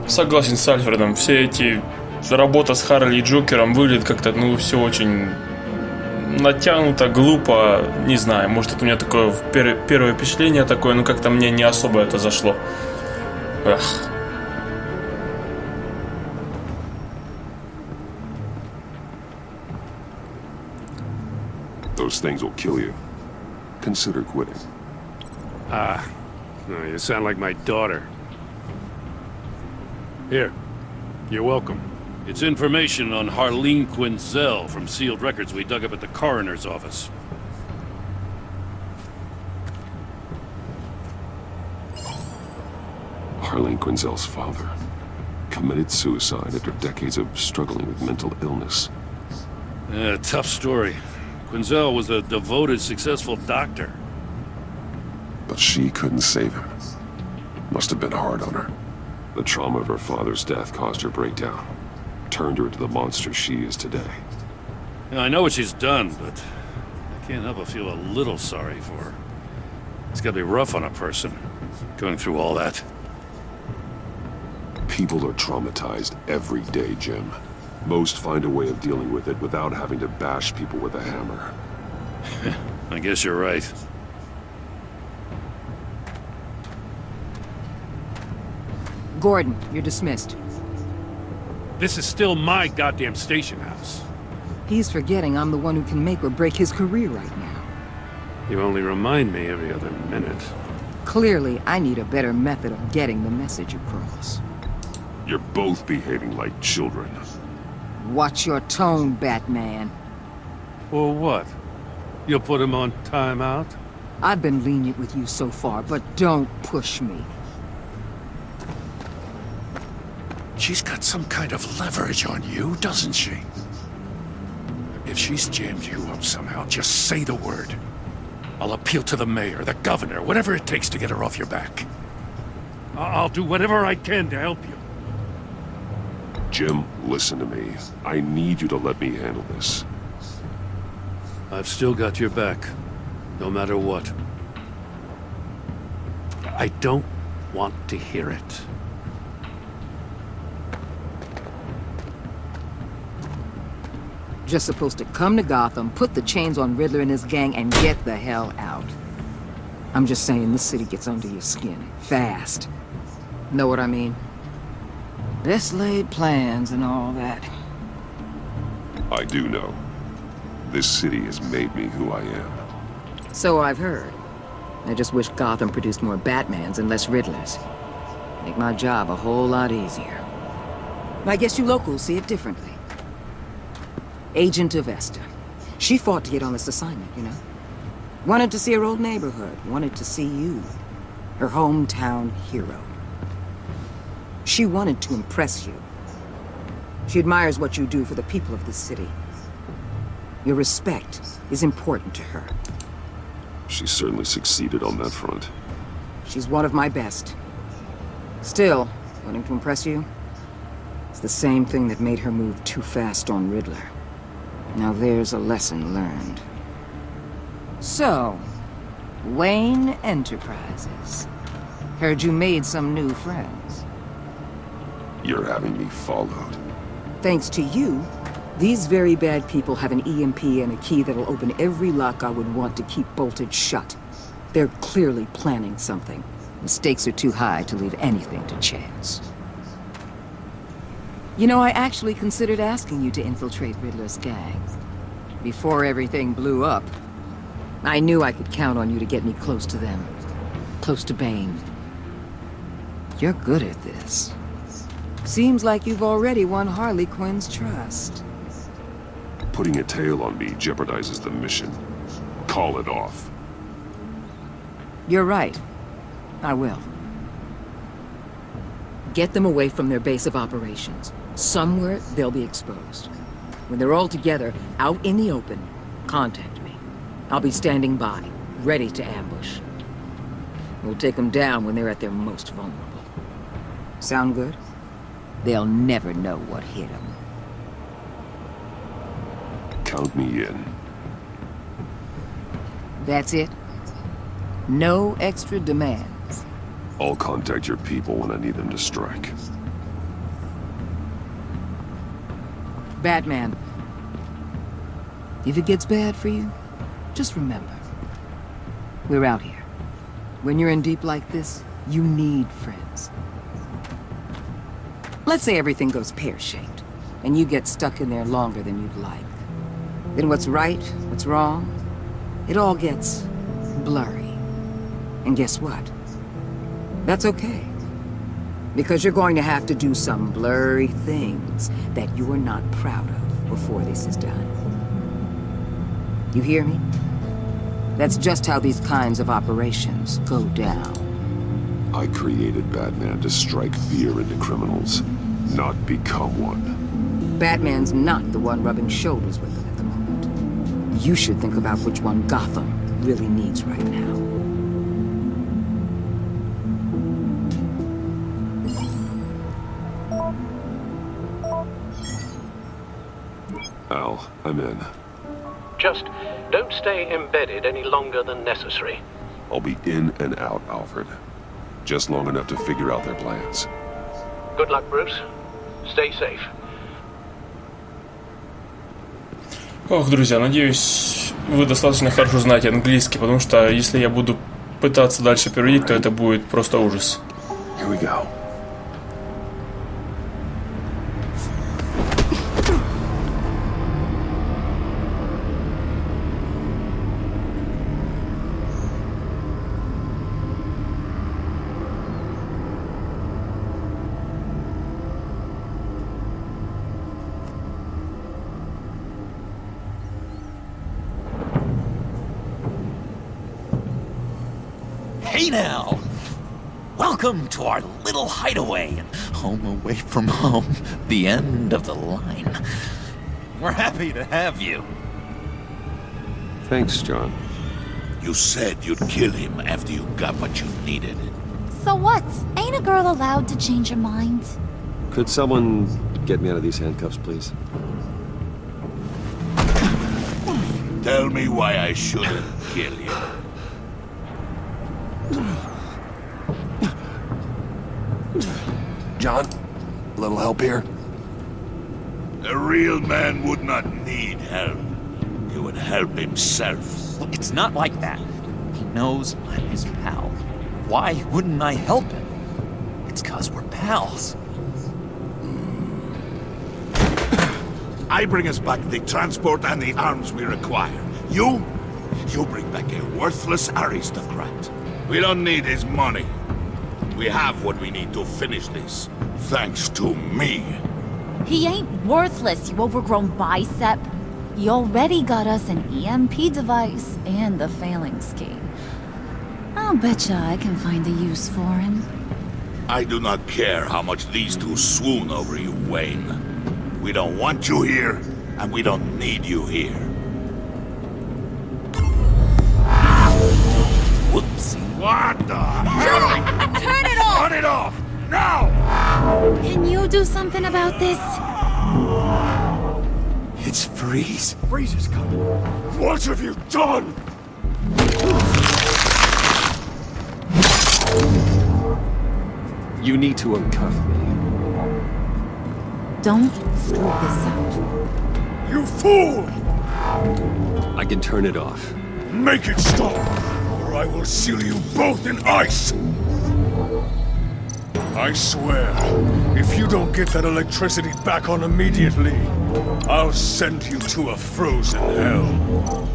Согласен с Альфредом. Все эти работа с Харли и Джокером выглядит как-то, ну, все очень натянуто, глупо. Не знаю, может, это у меня такое первое впечатление такое, но как-то мне не особо это зашло. Эх. Those things will kill you. Consider quitting. No, you sound like my daughter. Here, you're welcome. It's information on Harleen Quinzel from sealed records we dug up at the coroner's office. Harleen Quinzel's father committed suicide after decades of struggling with mental illness. Tough story. Quinzel was a devoted, successful doctor. But she couldn't save him. Must have been hard on her. The trauma of her father's death caused her breakdown. Turned her into the monster she is today. I know what she's done, but I can't help but feel a little sorry for her. It's gotta be rough on a person, going through all that. People are traumatized every day, Jim. Most find a way of dealing with it without having to bash people with a hammer. I guess you're right. Gordon, you're dismissed. This is still my goddamn station house. He's forgetting I'm the one who can make or break his career right now. You only remind me every other minute. Clearly, I need a better method of getting the message across. You're both behaving like children. Watch your tone, Batman. Or what? You'll put him on timeout? I've been lenient with you so far, but don't push me. She's got some kind of leverage on you, doesn't she? If she's jammed you up somehow, just say the word. I'll appeal to the mayor, the governor, whatever it takes to get her off your back. I'll do whatever I can to help you. Jim, listen to me. I need you to let me handle this. I've still got your back, no matter what. I don't want to hear it. Just supposed to come to Gotham, put the chains on Riddler and his gang, and get the hell out. I'm just saying, this city gets under your skin. Fast. Know what I mean? Best laid plans and all that. I do know. This city has made me who I am. So I've heard. I just wish Gotham produced more Batmans and less Riddlers. Make my job a whole lot easier. I guess you locals see it differently. Agent Avesta. She fought to get on this assignment, you know? Wanted to see her old neighborhood. Wanted to see you. Her hometown hero. She wanted to impress you. She admires what you do for the people of this city. Your respect is important to her. She certainly succeeded on that front. She's one of my best. Still, wanting to impress you? It's the same thing that made her move too fast on Riddler. Now there's a lesson learned. So, Wayne Enterprises. Heard you made some new friends. You're having me followed. Thanks to you, these very bad people have an EMP and a key that'll open every lock I would want to keep bolted shut. They're clearly planning something. The stakes are too high to leave anything to chance. You know, I actually considered asking you to infiltrate Riddler's gang. Before everything blew up, I knew I could count on you to get me close to them. Close to Bane. You're good at this. Seems like you've already won Harley Quinn's trust. Putting a tail on me jeopardizes the mission. Call it off. You're right. I will. Get them away from their base of operations. Somewhere they'll be exposed. When they're all together, out in the open, contact me. I'll be standing by, ready to ambush. We'll take them down when they're at their most vulnerable. Sound good? They'll never know what hit them. Count me in. That's it? No extra demands? I'll contact your people when I need them to strike. Batman. If it gets bad for you, just remember. We're out here. When you're in deep like this, you need friends. Let's say everything goes pear-shaped, and you get stuck in there longer than you'd like. Then what's right, what's wrong, it all gets blurry. And guess what? That's okay. Because you're going to have to do some blurry things that you are not proud of before this is done. You hear me? That's just how these kinds of operations go down. I created Batman to strike fear into criminals, not become one. Batman's not the one rubbing shoulders with them at the moment. You should think about which one Gotham really needs right now. Al, I'm in. Just don't stay embedded any longer than necessary. I'll be in and out, Alfred. Just long enough to figure out their plans. Good luck, Bruce. Stay safe. Ох, друзья, надеюсь, вы достаточно хорошо знаете английский, потому что если я буду пытаться дальше переводить, то это будет просто ужас. Here we go. Hey now! Welcome to our little hideaway, home away from home, the end of the line. We're happy to have you. Thanks, John. You said you'd kill him after you got what you needed. So what? Ain't a girl allowed to change her mind? Could someone get me out of these handcuffs, please? Tell me why I shouldn't kill you. John, a little help here? A real man would not need help. He would help himself. Look, it's not like that. He knows I'm his pal. Why wouldn't I help him? It's 'cause we're pals. I bring us back the transport and the arms we require. You bring back a worthless aristocrat. We don't need his money. We have what we need to finish this. Thanks to me. He ain't worthless, you overgrown bicep. He already got us an EMP device and the phalanx key. I'll betcha I can find a use for him. I do not care how much these two swoon over you, Wayne. We don't want you here, and we don't need you here. Whoopsie. What the John, turn it off! Turn it off! Now! Can you do something about this? It's Freeze. Freeze is coming. What have you done? You need to uncuff me. Don't screw this up. You fool! I can turn it off. Make it stop, or I will seal you both in ice! I swear, if you don't get that electricity back on immediately, I'll send you to a frozen hell.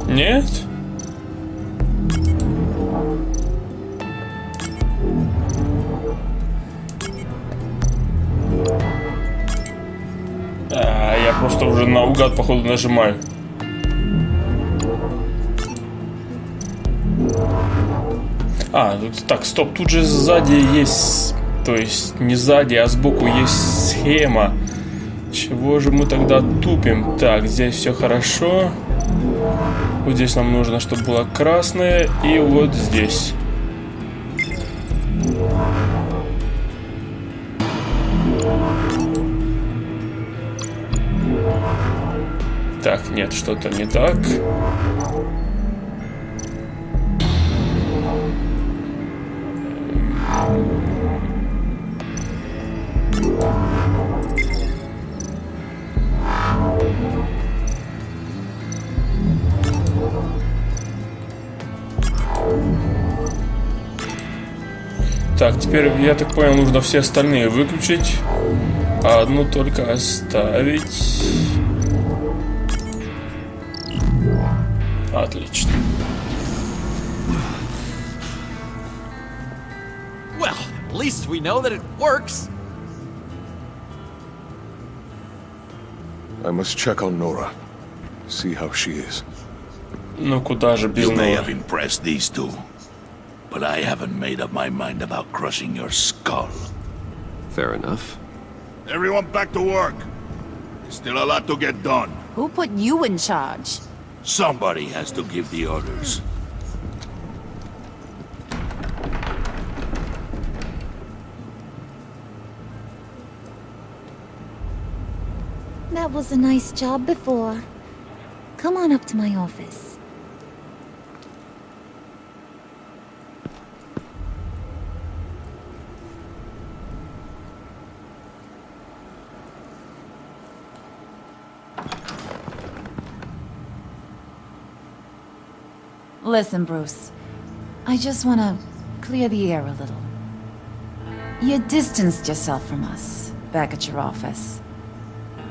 Нет? Я просто уже наугад, походу, нажимаю. Так, стоп, тут же сзади есть, то есть не сзади, а сбоку есть схема. Чего же мы тогда тупим? Так, здесь все хорошо. Вот здесь нам нужно, чтобы было красное, и вот здесь. Так, нет, что-то не так. Так, теперь, я так понял, нужно все остальные выключить, а одну только оставить. Отлично. Well, at least we know that it works. I must check on Nora. See how she is. Ну куда же без You may Нора? have impressed these two, but I haven't made up my mind about crushing your skull. Fair enough. Everyone back to work. There's still a lot to get done. Who put you in charge? Somebody has to give the orders. That was a nice job before. Come on up to my office. Listen, Bruce. I just want to clear the air a little. You distanced yourself from us back at your office.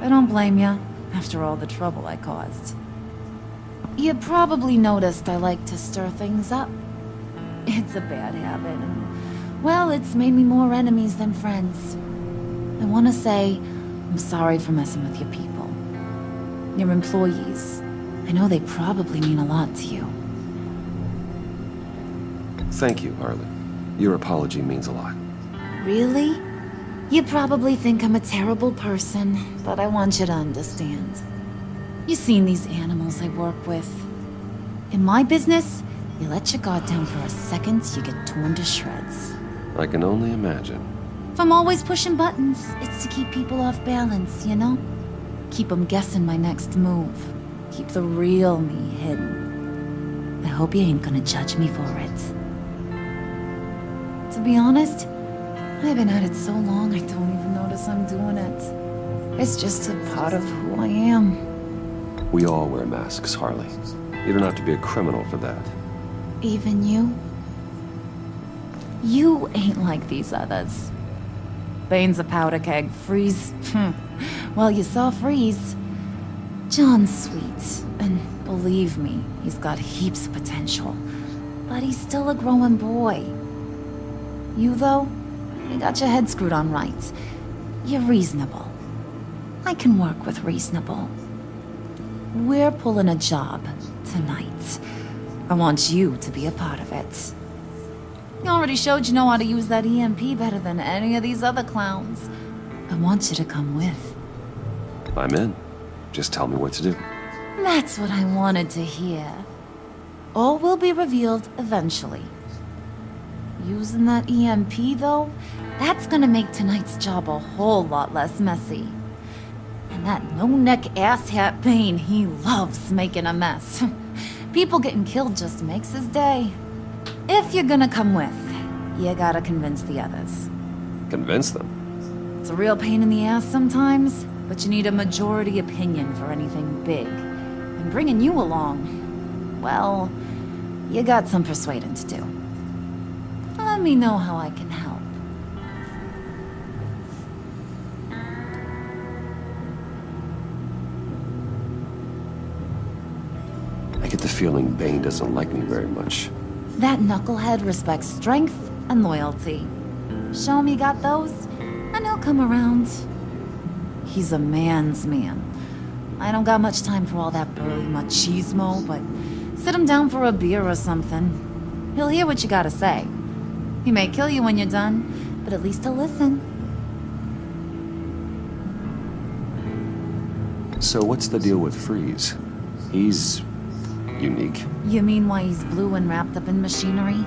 I don't blame you, after all the trouble I caused. You probably noticed I like to stir things up. It's a bad habit, and, well, it's made me more enemies than friends. I want to say I'm sorry for messing with your people. Your employees. I know they probably mean a lot to you. Thank you, Harley. Your apology means a lot. Really? You probably think I'm a terrible person, but I want you to understand. You've seen these animals I work with. In my business, You let your guard down for a second, you get torn to shreds. I can only imagine. If I'm always pushing buttons, it's to keep people off balance, you know? Keep them guessing my next move. Keep the real me hidden. I hope you ain't gonna judge me for it. To be honest, I've been at it so long I don't even notice I'm doing it. It's just a part of who I am. We all wear masks, Harley. You don't have to be a criminal for that. Even you? You ain't like these others. Bane's a powder keg. Freeze. Well, you saw Freeze. John's sweet, and believe me, he's got heaps of potential. But he's still a growing boy. You, though, you got your head screwed on right. You're reasonable. I can work with reasonable. We're pulling a job tonight. I want you to be a part of it. You already showed you know how to use that EMP better than any of these other clowns. I want you to come with. I'm in. Just tell me what to do. That's what I wanted to hear. All will be revealed eventually. Using that EMP, though, that's gonna make tonight's job a whole lot less messy. And that no-neck asshat Bane, he loves making a mess. People getting killed just makes his day. If you're gonna come with, you gotta convince the others. Convince them? It's a real pain in the ass sometimes, but you need a majority opinion for anything big. And bringing you along, well, you got some persuading to do. Let me know how I can help. I get the feeling Bane doesn't like me very much. That knucklehead respects strength and loyalty. Show him you got those, and he'll come around. He's a man's man. I don't got much time for all that burly machismo, but sit him down for a beer or something. He'll hear what you gotta say. He may kill you when you're done, but at least he'll listen. So what's the deal with Freeze? He's unique. You mean why he's blue and wrapped up in machinery?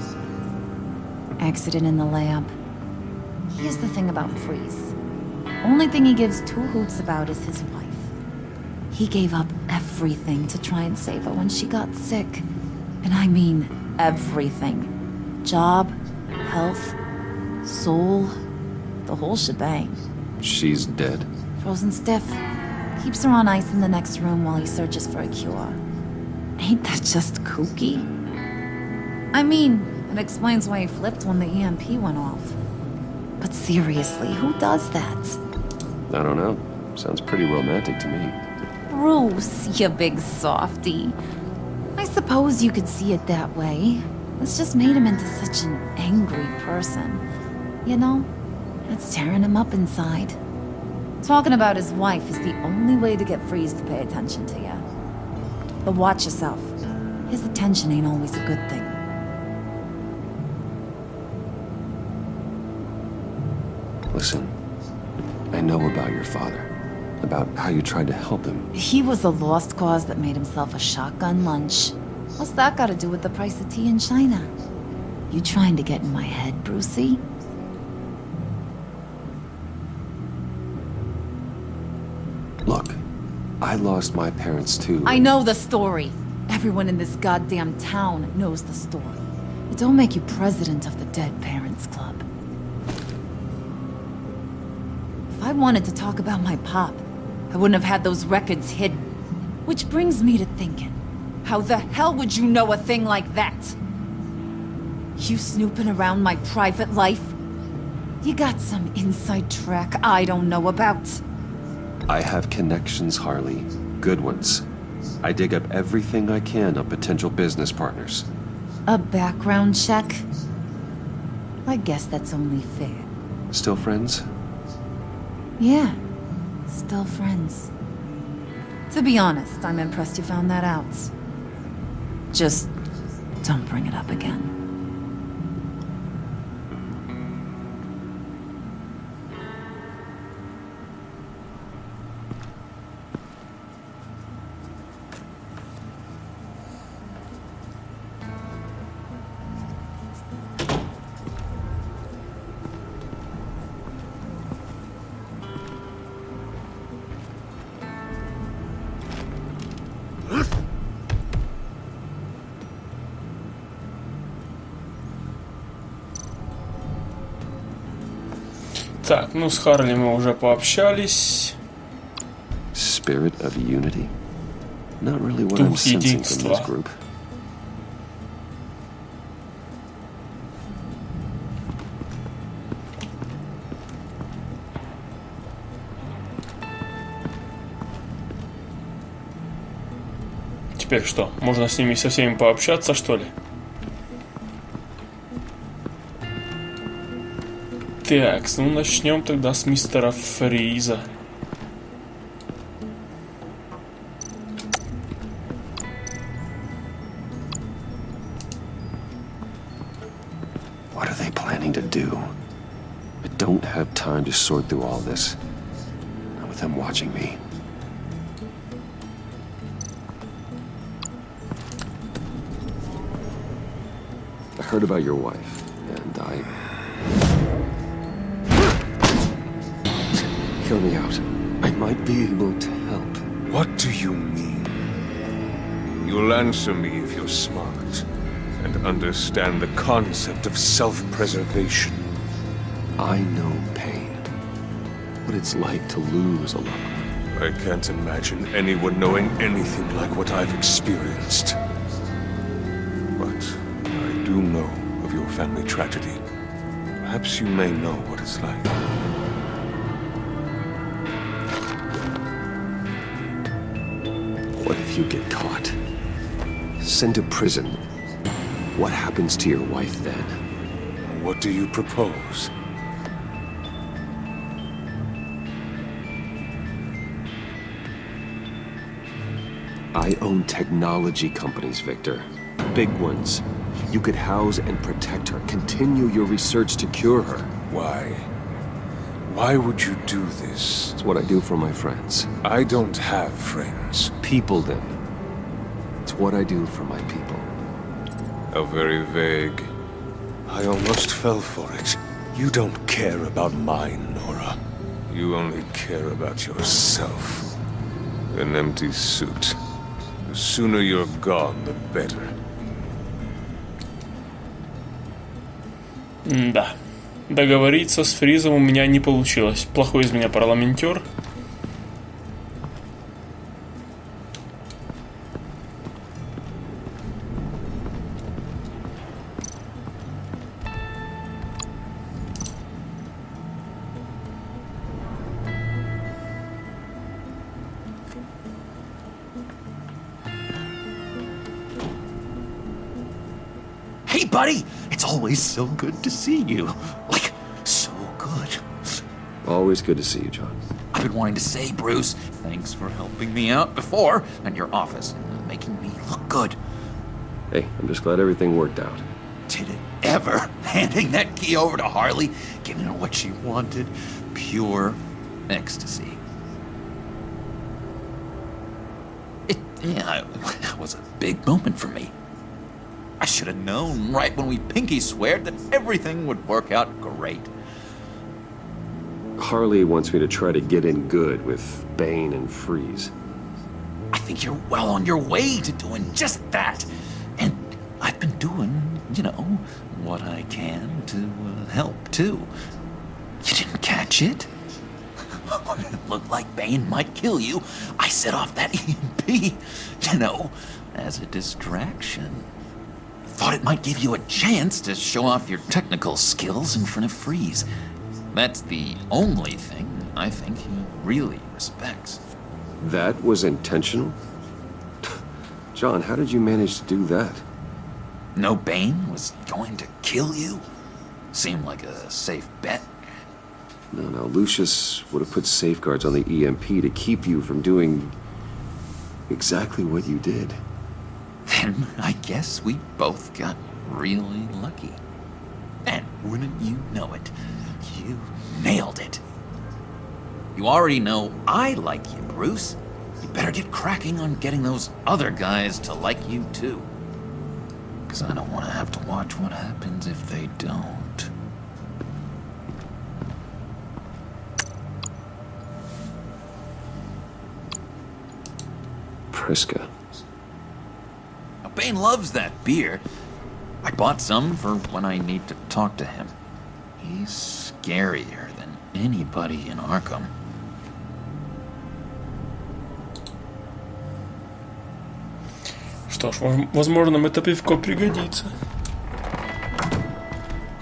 Accident in the lab. Here's the thing about Freeze. Only thing he gives two hoots about is his wife. He gave up everything to try and save her when she got sick. And I mean everything. Job, health, soul, the whole shebang. She's dead. Frozen stiff. Keeps her on ice in the next room while he searches for a cure. Ain't that just kooky? I mean, it explains why he flipped when the EMP went off. But seriously, who does that? I don't know. Sounds pretty romantic to me. Bruce, you big softy. I suppose you could see it that way. It's just made him into such an angry person. You know, it's tearing him up inside. Talking about his wife is the only way to get Freeze to pay attention to you. But watch yourself. His attention ain't always a good thing. Listen, I know about your father. About how you tried to help him. He was a lost cause that made himself a shotgun lunch. What's that got to do with the price of tea in China? You trying to get in my head, Brucey? Look, I lost my parents too. I know the story. Everyone in this goddamn town knows the story. It don't make you president of the Dead Parents Club. If I wanted to talk about my pop, I wouldn't have had those records hidden. Which brings me to thinking, how the hell would you know a thing like that? You snooping around my private life? You got some inside track I don't know about. I have connections, Harley. Good ones. I dig up everything I can on potential business partners. A background check? I guess that's only fair. Still friends? Yeah, still friends. To be honest, I'm impressed you found that out. Just don't bring it up again. Так, ну с Харли мы уже пообщались. Spirit of unity? Not really what I'm Дух sensing from this единства. group. Теперь что? Можно с ними со всеми пообщаться, что ли? Так, ну начнем тогда с мистера Фриза. What are they planning to do? I don't have time to sort through all this. Not with them watching me. I heard about your wife, and Hear me out. I might be able to help. What do you mean? You'll answer me if you're smart and understand the concept of self-preservation. I know pain. What it's like to lose a loved one. I can't imagine anyone knowing anything like what I've experienced. But I do know of your family tragedy. Perhaps you may know what it's like. What if you get caught? Sent to prison. What happens to your wife then? What do you propose? I own technology companies, Victor. Big ones. You could house and protect her. Continue your research to cure her. Why? Why would you do this? It's what I do for my friends. I don't have friends. People, then. It's what I do for my people. How very vague. I almost fell for it. You don't care about mine, Nora. You only care about yourself. An empty suit. The sooner you're gone, the better. Да. Договориться с Фризом у меня не получилось. Плохой из меня парламентер. Hey, buddy! It's always so good to see you. Like, so good. Always good to see you, John. I've been wanting to say, Bruce, thanks for helping me out before and your office, making me look good. Hey, I'm just glad everything worked out. Did it ever? Handing that key over to Harley, giving her what she wanted. Pure ecstasy. It was a big moment for me. I should have known right when we pinky sweared that everything would work out great. Harley wants me to try to get in good with Bane and Freeze. I think you're well on your way to doing just that. And I've been doing, what I can to help, too. You didn't catch it? When it looked like Bane might kill you, I set off that EMP, as a distraction. Thought it might give you a chance to show off your technical skills in front of Freeze. That's the only thing I think he really respects. That was intentional? John, how did you manage to do that? No Bane was going to kill you? Seemed like a safe bet. No, Lucius would have put safeguards on the EMP to keep you from doing exactly what you did. Then I guess we both got really lucky. And wouldn't you know it, you nailed it. You already know I like you, Bruce. You better get cracking on getting those other guys to like you too. Because I don't want to have to watch what happens if they don't. Priska. Bane loves that beer. I bought some for when I need to talk to him. He's scarier than anybody in Arkham. Что ж, возможно, это пивко пригодится.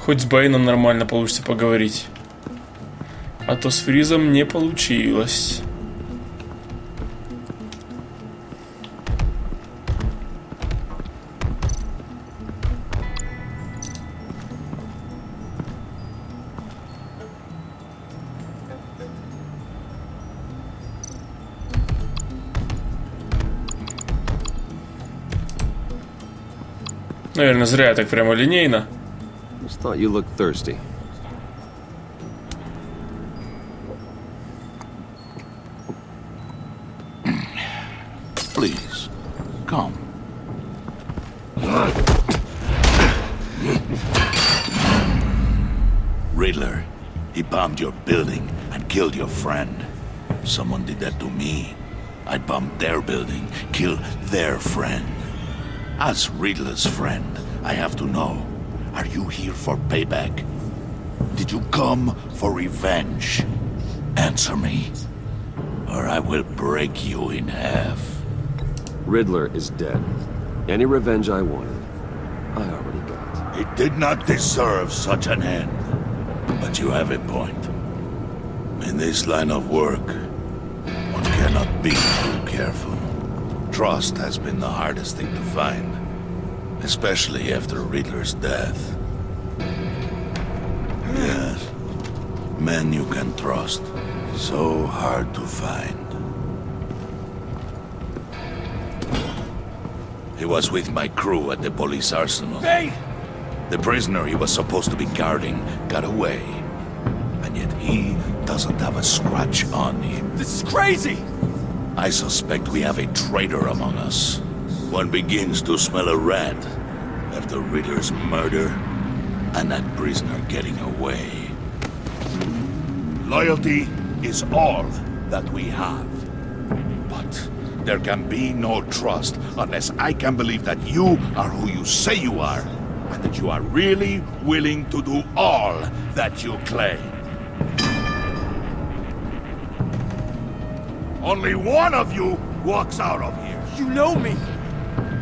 Хоть с Бэйном нормально получится поговорить. А то с Фризом не получилось. Наверное, зря я так прямолинейно. Just thought you looked thirsty. Please, come. Riddler, he bombed your building and killed your friend. Someone did that to me. I'd bomb their building, kill their friend. As Riddler's friend, I have to know, are you here for payback? Did you come for revenge? Answer me, or I will break you in half. Riddler is dead. Any revenge I wanted, I already got. It did not deserve such an end. But you have a point. In this line of work, one cannot be too careful. Trust has been the hardest thing to find, especially after Riddler's death. Yes, men you can trust, so hard to find. He was with my crew at the police arsenal. Hey! The prisoner he was supposed to be guarding got away. And yet he doesn't have a scratch on him. This is crazy! I suspect we have a traitor among us. One begins to smell a rat after Riddler's murder and that prisoner getting away. Loyalty is all that we have. But there can be no trust unless I can believe that you are who you say you are, and that you are really willing to do all that you claim. Only one of you walks out of here. You know me!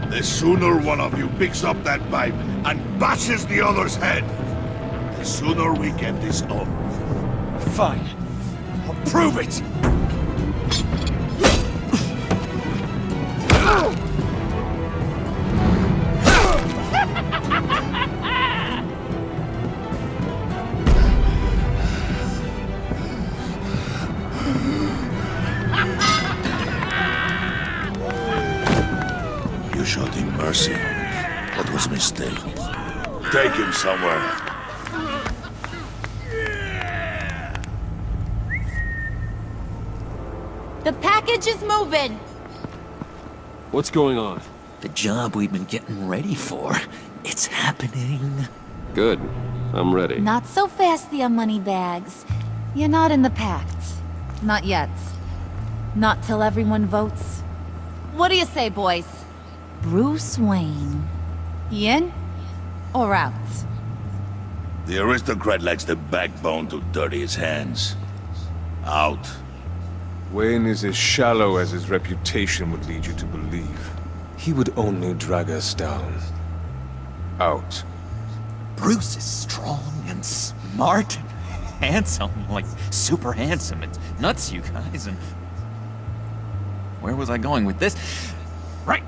The sooner one of you picks up that pipe and bashes the other's head, the sooner we get this over. Fine. I'll prove it! You showed him mercy. That was a mistake. Take him somewhere. The package is moving. What's going on? The job we've been getting ready for. It's happening. Good. I'm ready. Not so fast, the money bags. You're not in the pact. Not yet. Not till everyone votes. What do you say, boys? Bruce Wayne. In or out? The aristocrat lacks the backbone to dirty his hands. Out. Wayne is as shallow as his reputation would lead you to believe. He would only drag us down. Out. Bruce is strong and smart and handsome, like super handsome. It's nuts, you guys, and... Where was I going with this? Right.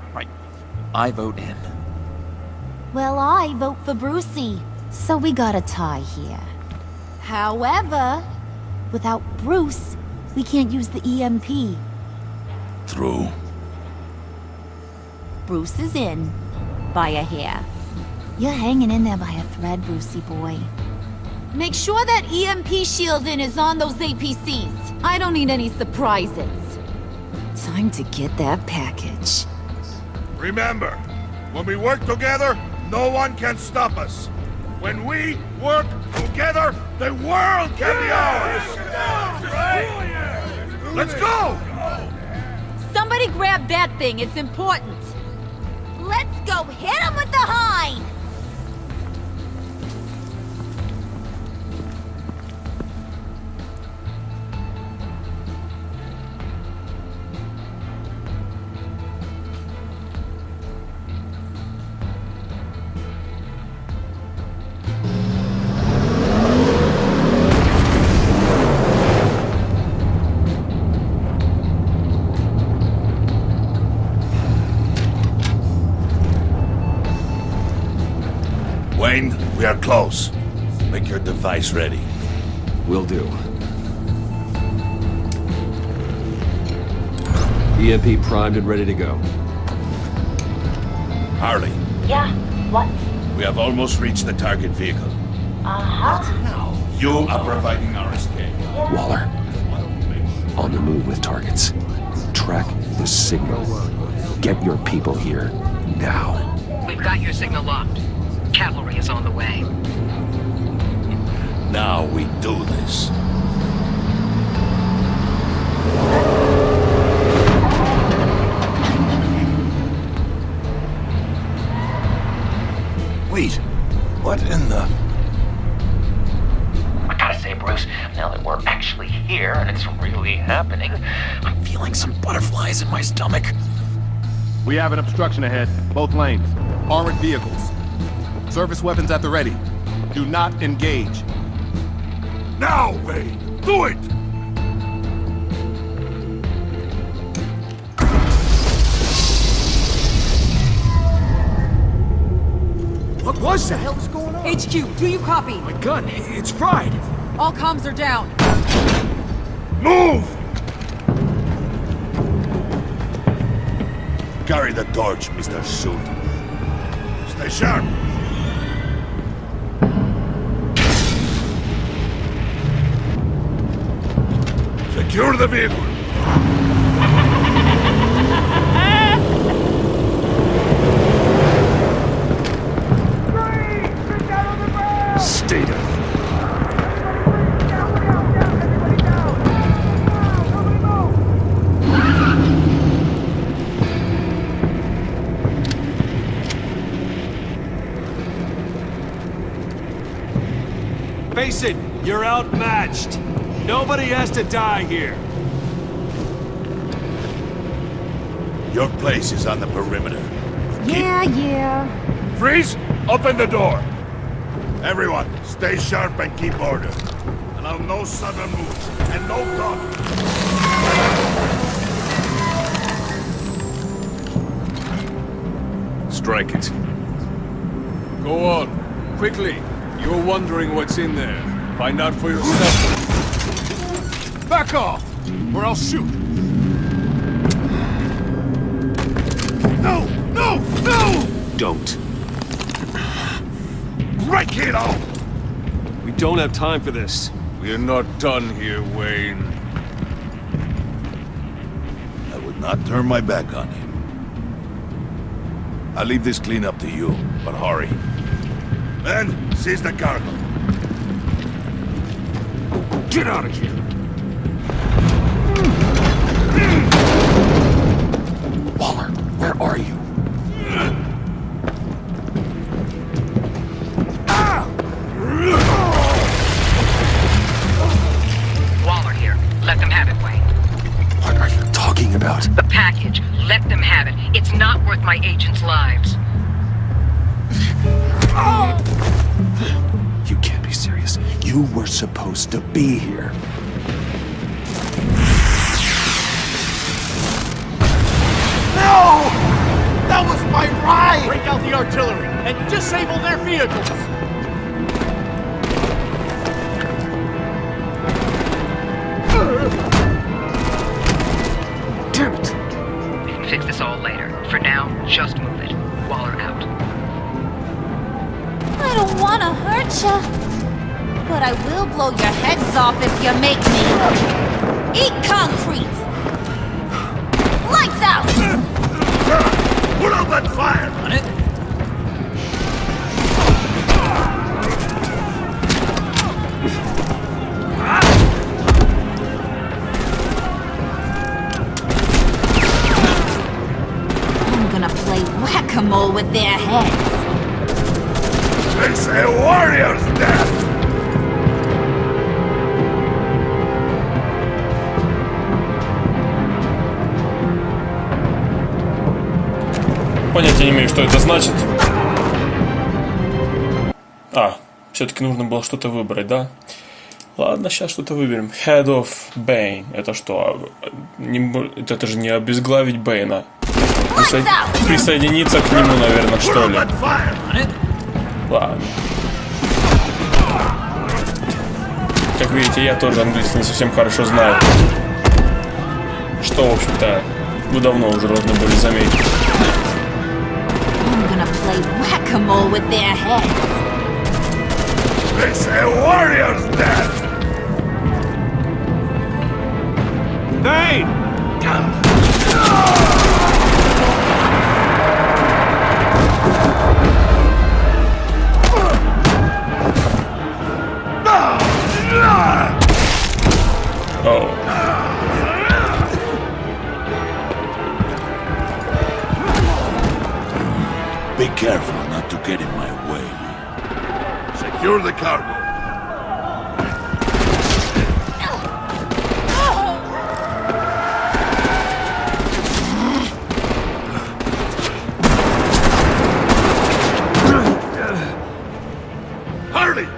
I vote in. Well, I vote for Brucey. So we got a tie here. However, without Bruce, we can't use the EMP. True. Bruce is in. By a hair. You're hanging in there by a thread, Brucey boy. Make sure that EMP shielding is on those APCs. I don't need any surprises. Time to get that package. Remember, when we work together, no one can stop us. When we work together, the world can be ours! Let's go! Somebody grab that thing. It's important. Let's go hit him with the hind! They're close. Make your device ready. Will do. EMP primed and ready to go. Harley, Yeah, what? we have almost reached the target vehicle. Uh-huh. You are providing our escape. Waller, on the move with targets. Track the signal. Get your people here, now. We've got your signal locked. Cavalry is on the way. Now we do this. Wait, what in the... I gotta say, Bruce, now that we're actually here and it's really happening, I'm feeling some butterflies in my stomach. We have an obstruction ahead, both lanes. Armored vehicles. Service weapons at the ready. Do not engage. Now, Wade! Do it! What was that? What the hell's going on? HQ, do you copy? My gun, it's fried. All comms are down. Move! Carry the torch, Mr. Suit. Stay sharp. Secure the vehicle. Stay down. Face it, you're outmatched. Nobody has to die here. Your place is on the perimeter. Yeah. Freeze! Open the door! Everyone, stay sharp and keep order. Allow no sudden moves, and no talking. Strike it. Go on. Quickly. You're wondering what's in there. Find out for yourself. Back off, or I'll shoot. No! No! No! Don't. Break it off! We don't have time for this. We're not done here, Wayne. I would not turn my back on him. I'll leave this clean up to you, but hurry. Men, seize the cargo. Get out of here. Waller, where are you? Waller here. Let them have it, Wayne. What are you talking about? The package. Let them have it. It's not worth my agents' lives. You can't be serious. You were supposed to be here. No! That was my ride! Break out the artillery and disable their vehicles. Damn it! We can fix this all later. For now, just move it. Waller out. I don't want to hurt ya, but I will blow your heads off if you make me. Eat concrete! Lights out! Put out that fire! On it? I'm gonna play whack-a-mole with their heads. It's a warrior's death! Понятия не имею, что это значит. Все-таки нужно было что-то выбрать, да? Ладно, сейчас что-то выберем. Head of Bane. Это что? Это же не обезглавить Бэйна. Присоединиться к нему, наверное, что ли? Ладно. видите, я тоже английский не совсем хорошо знаю. Что, в общем-то, вы давно уже должны были заметить. I'm gonna play whack-a-mole with their heads. It's a warrior's death! Thane! Oh. Be careful not to get in my way. Secure the cargo. Hurry!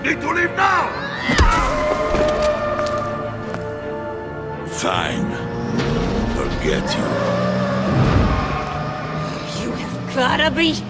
Need to leave now! Fine. Forget you. You have gotta be...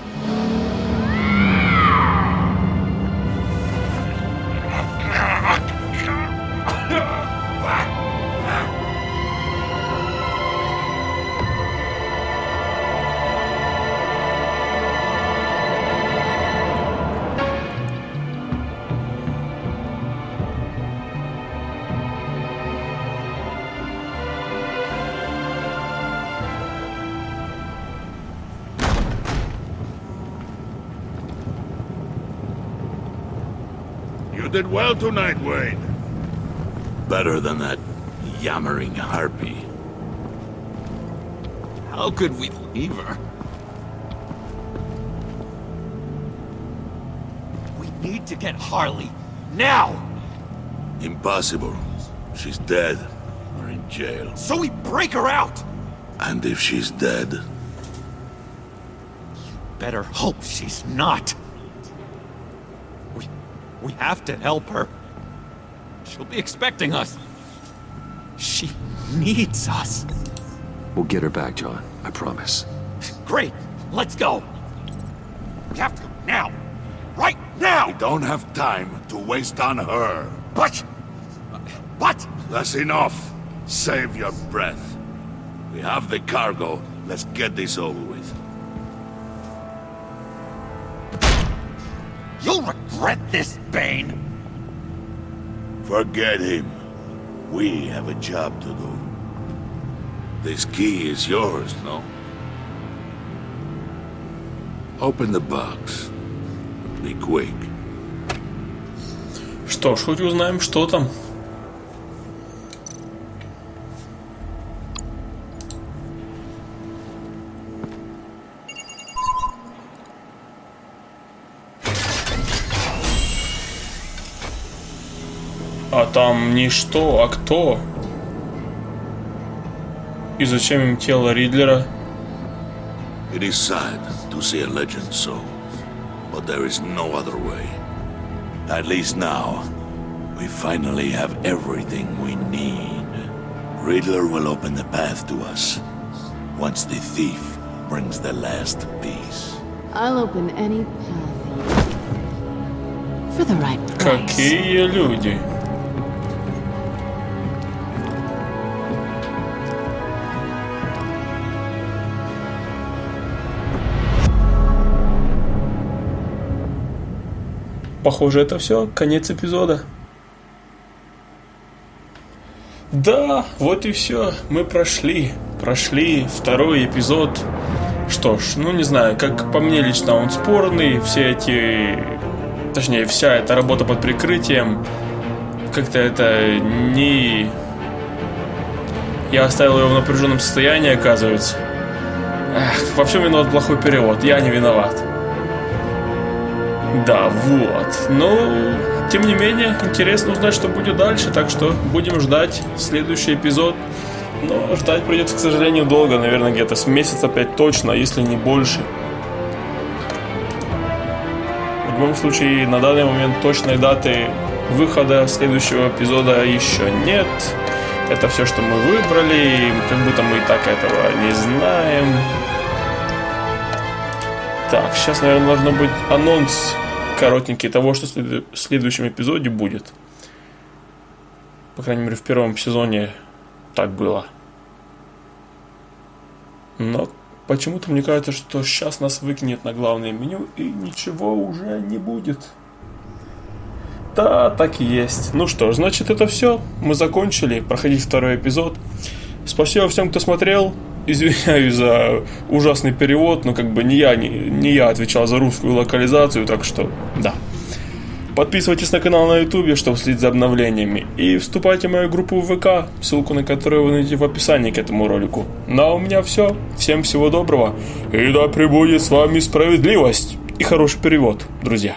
You did well tonight, Wade. Better than that yammering harpy. How could we leave her? We need to get Harley. Now! Impossible. She's dead. Or in jail. So we break her out! And if she's dead... Better hope she's not. We have to help her. She'll be expecting us. She needs us. We'll get her back, John. I promise. Great. Let's go. We have to go now. Right now! We don't have time to waste on her. But... That's enough. Save your breath. We have the cargo. Let's get this over with. You'll regret this, Bane! Forget him. We have a job to do. This key is yours, no? Open the box. Be quick. Что ж, хоть узнаем, что там. А там не что, а кто? И зачем им тело Ридлера? It is sad to see a legend so, but there is no other way. At least now, we finally have everything we need. Riddler will open the path to us, once the thief brings the last piece. I'll open any path for the right price. Какие люди? Похоже, это все, конец эпизода. Да, вот и все, мы прошли второй эпизод. Что ж, ну не знаю, как по мне лично он спорный, точнее вся эта работа под прикрытием, как-то это не... Я оставил его в напряженном состоянии, оказывается. Во всем виноват плохой перевод, я не виноват. Да, вот. Но, тем не менее, интересно узнать, что будет дальше. Так что будем ждать следующий эпизод. Но ждать придется, к сожалению, долго. Наверное, где-то с месяца 5 точно, если не больше. В любом случае, на данный момент точной даты выхода следующего эпизода еще нет. Это все, что мы выбрали. Как будто мы и так этого не знаем. Так, сейчас, наверное, должно быть анонс коротенький того, что в следующем эпизоде будет. По крайней мере, в первом сезоне так было. Но почему-то мне кажется, что сейчас нас выкинет на главное меню и ничего уже не будет. Да, так и есть. Ну что ж, значит, это все. Мы закончили проходить второй эпизод. Спасибо всем, кто смотрел. Извиняюсь за ужасный перевод, но как бы не я отвечал за русскую локализацию, так что да. Подписывайтесь на канал на ютубе, чтобы следить за обновлениями. И вступайте в мою группу в ВК, ссылку на которую вы найдете в описании к этому ролику. Ну а у меня все. Всем всего доброго. И да пребудет с вами справедливость и хороший перевод, друзья.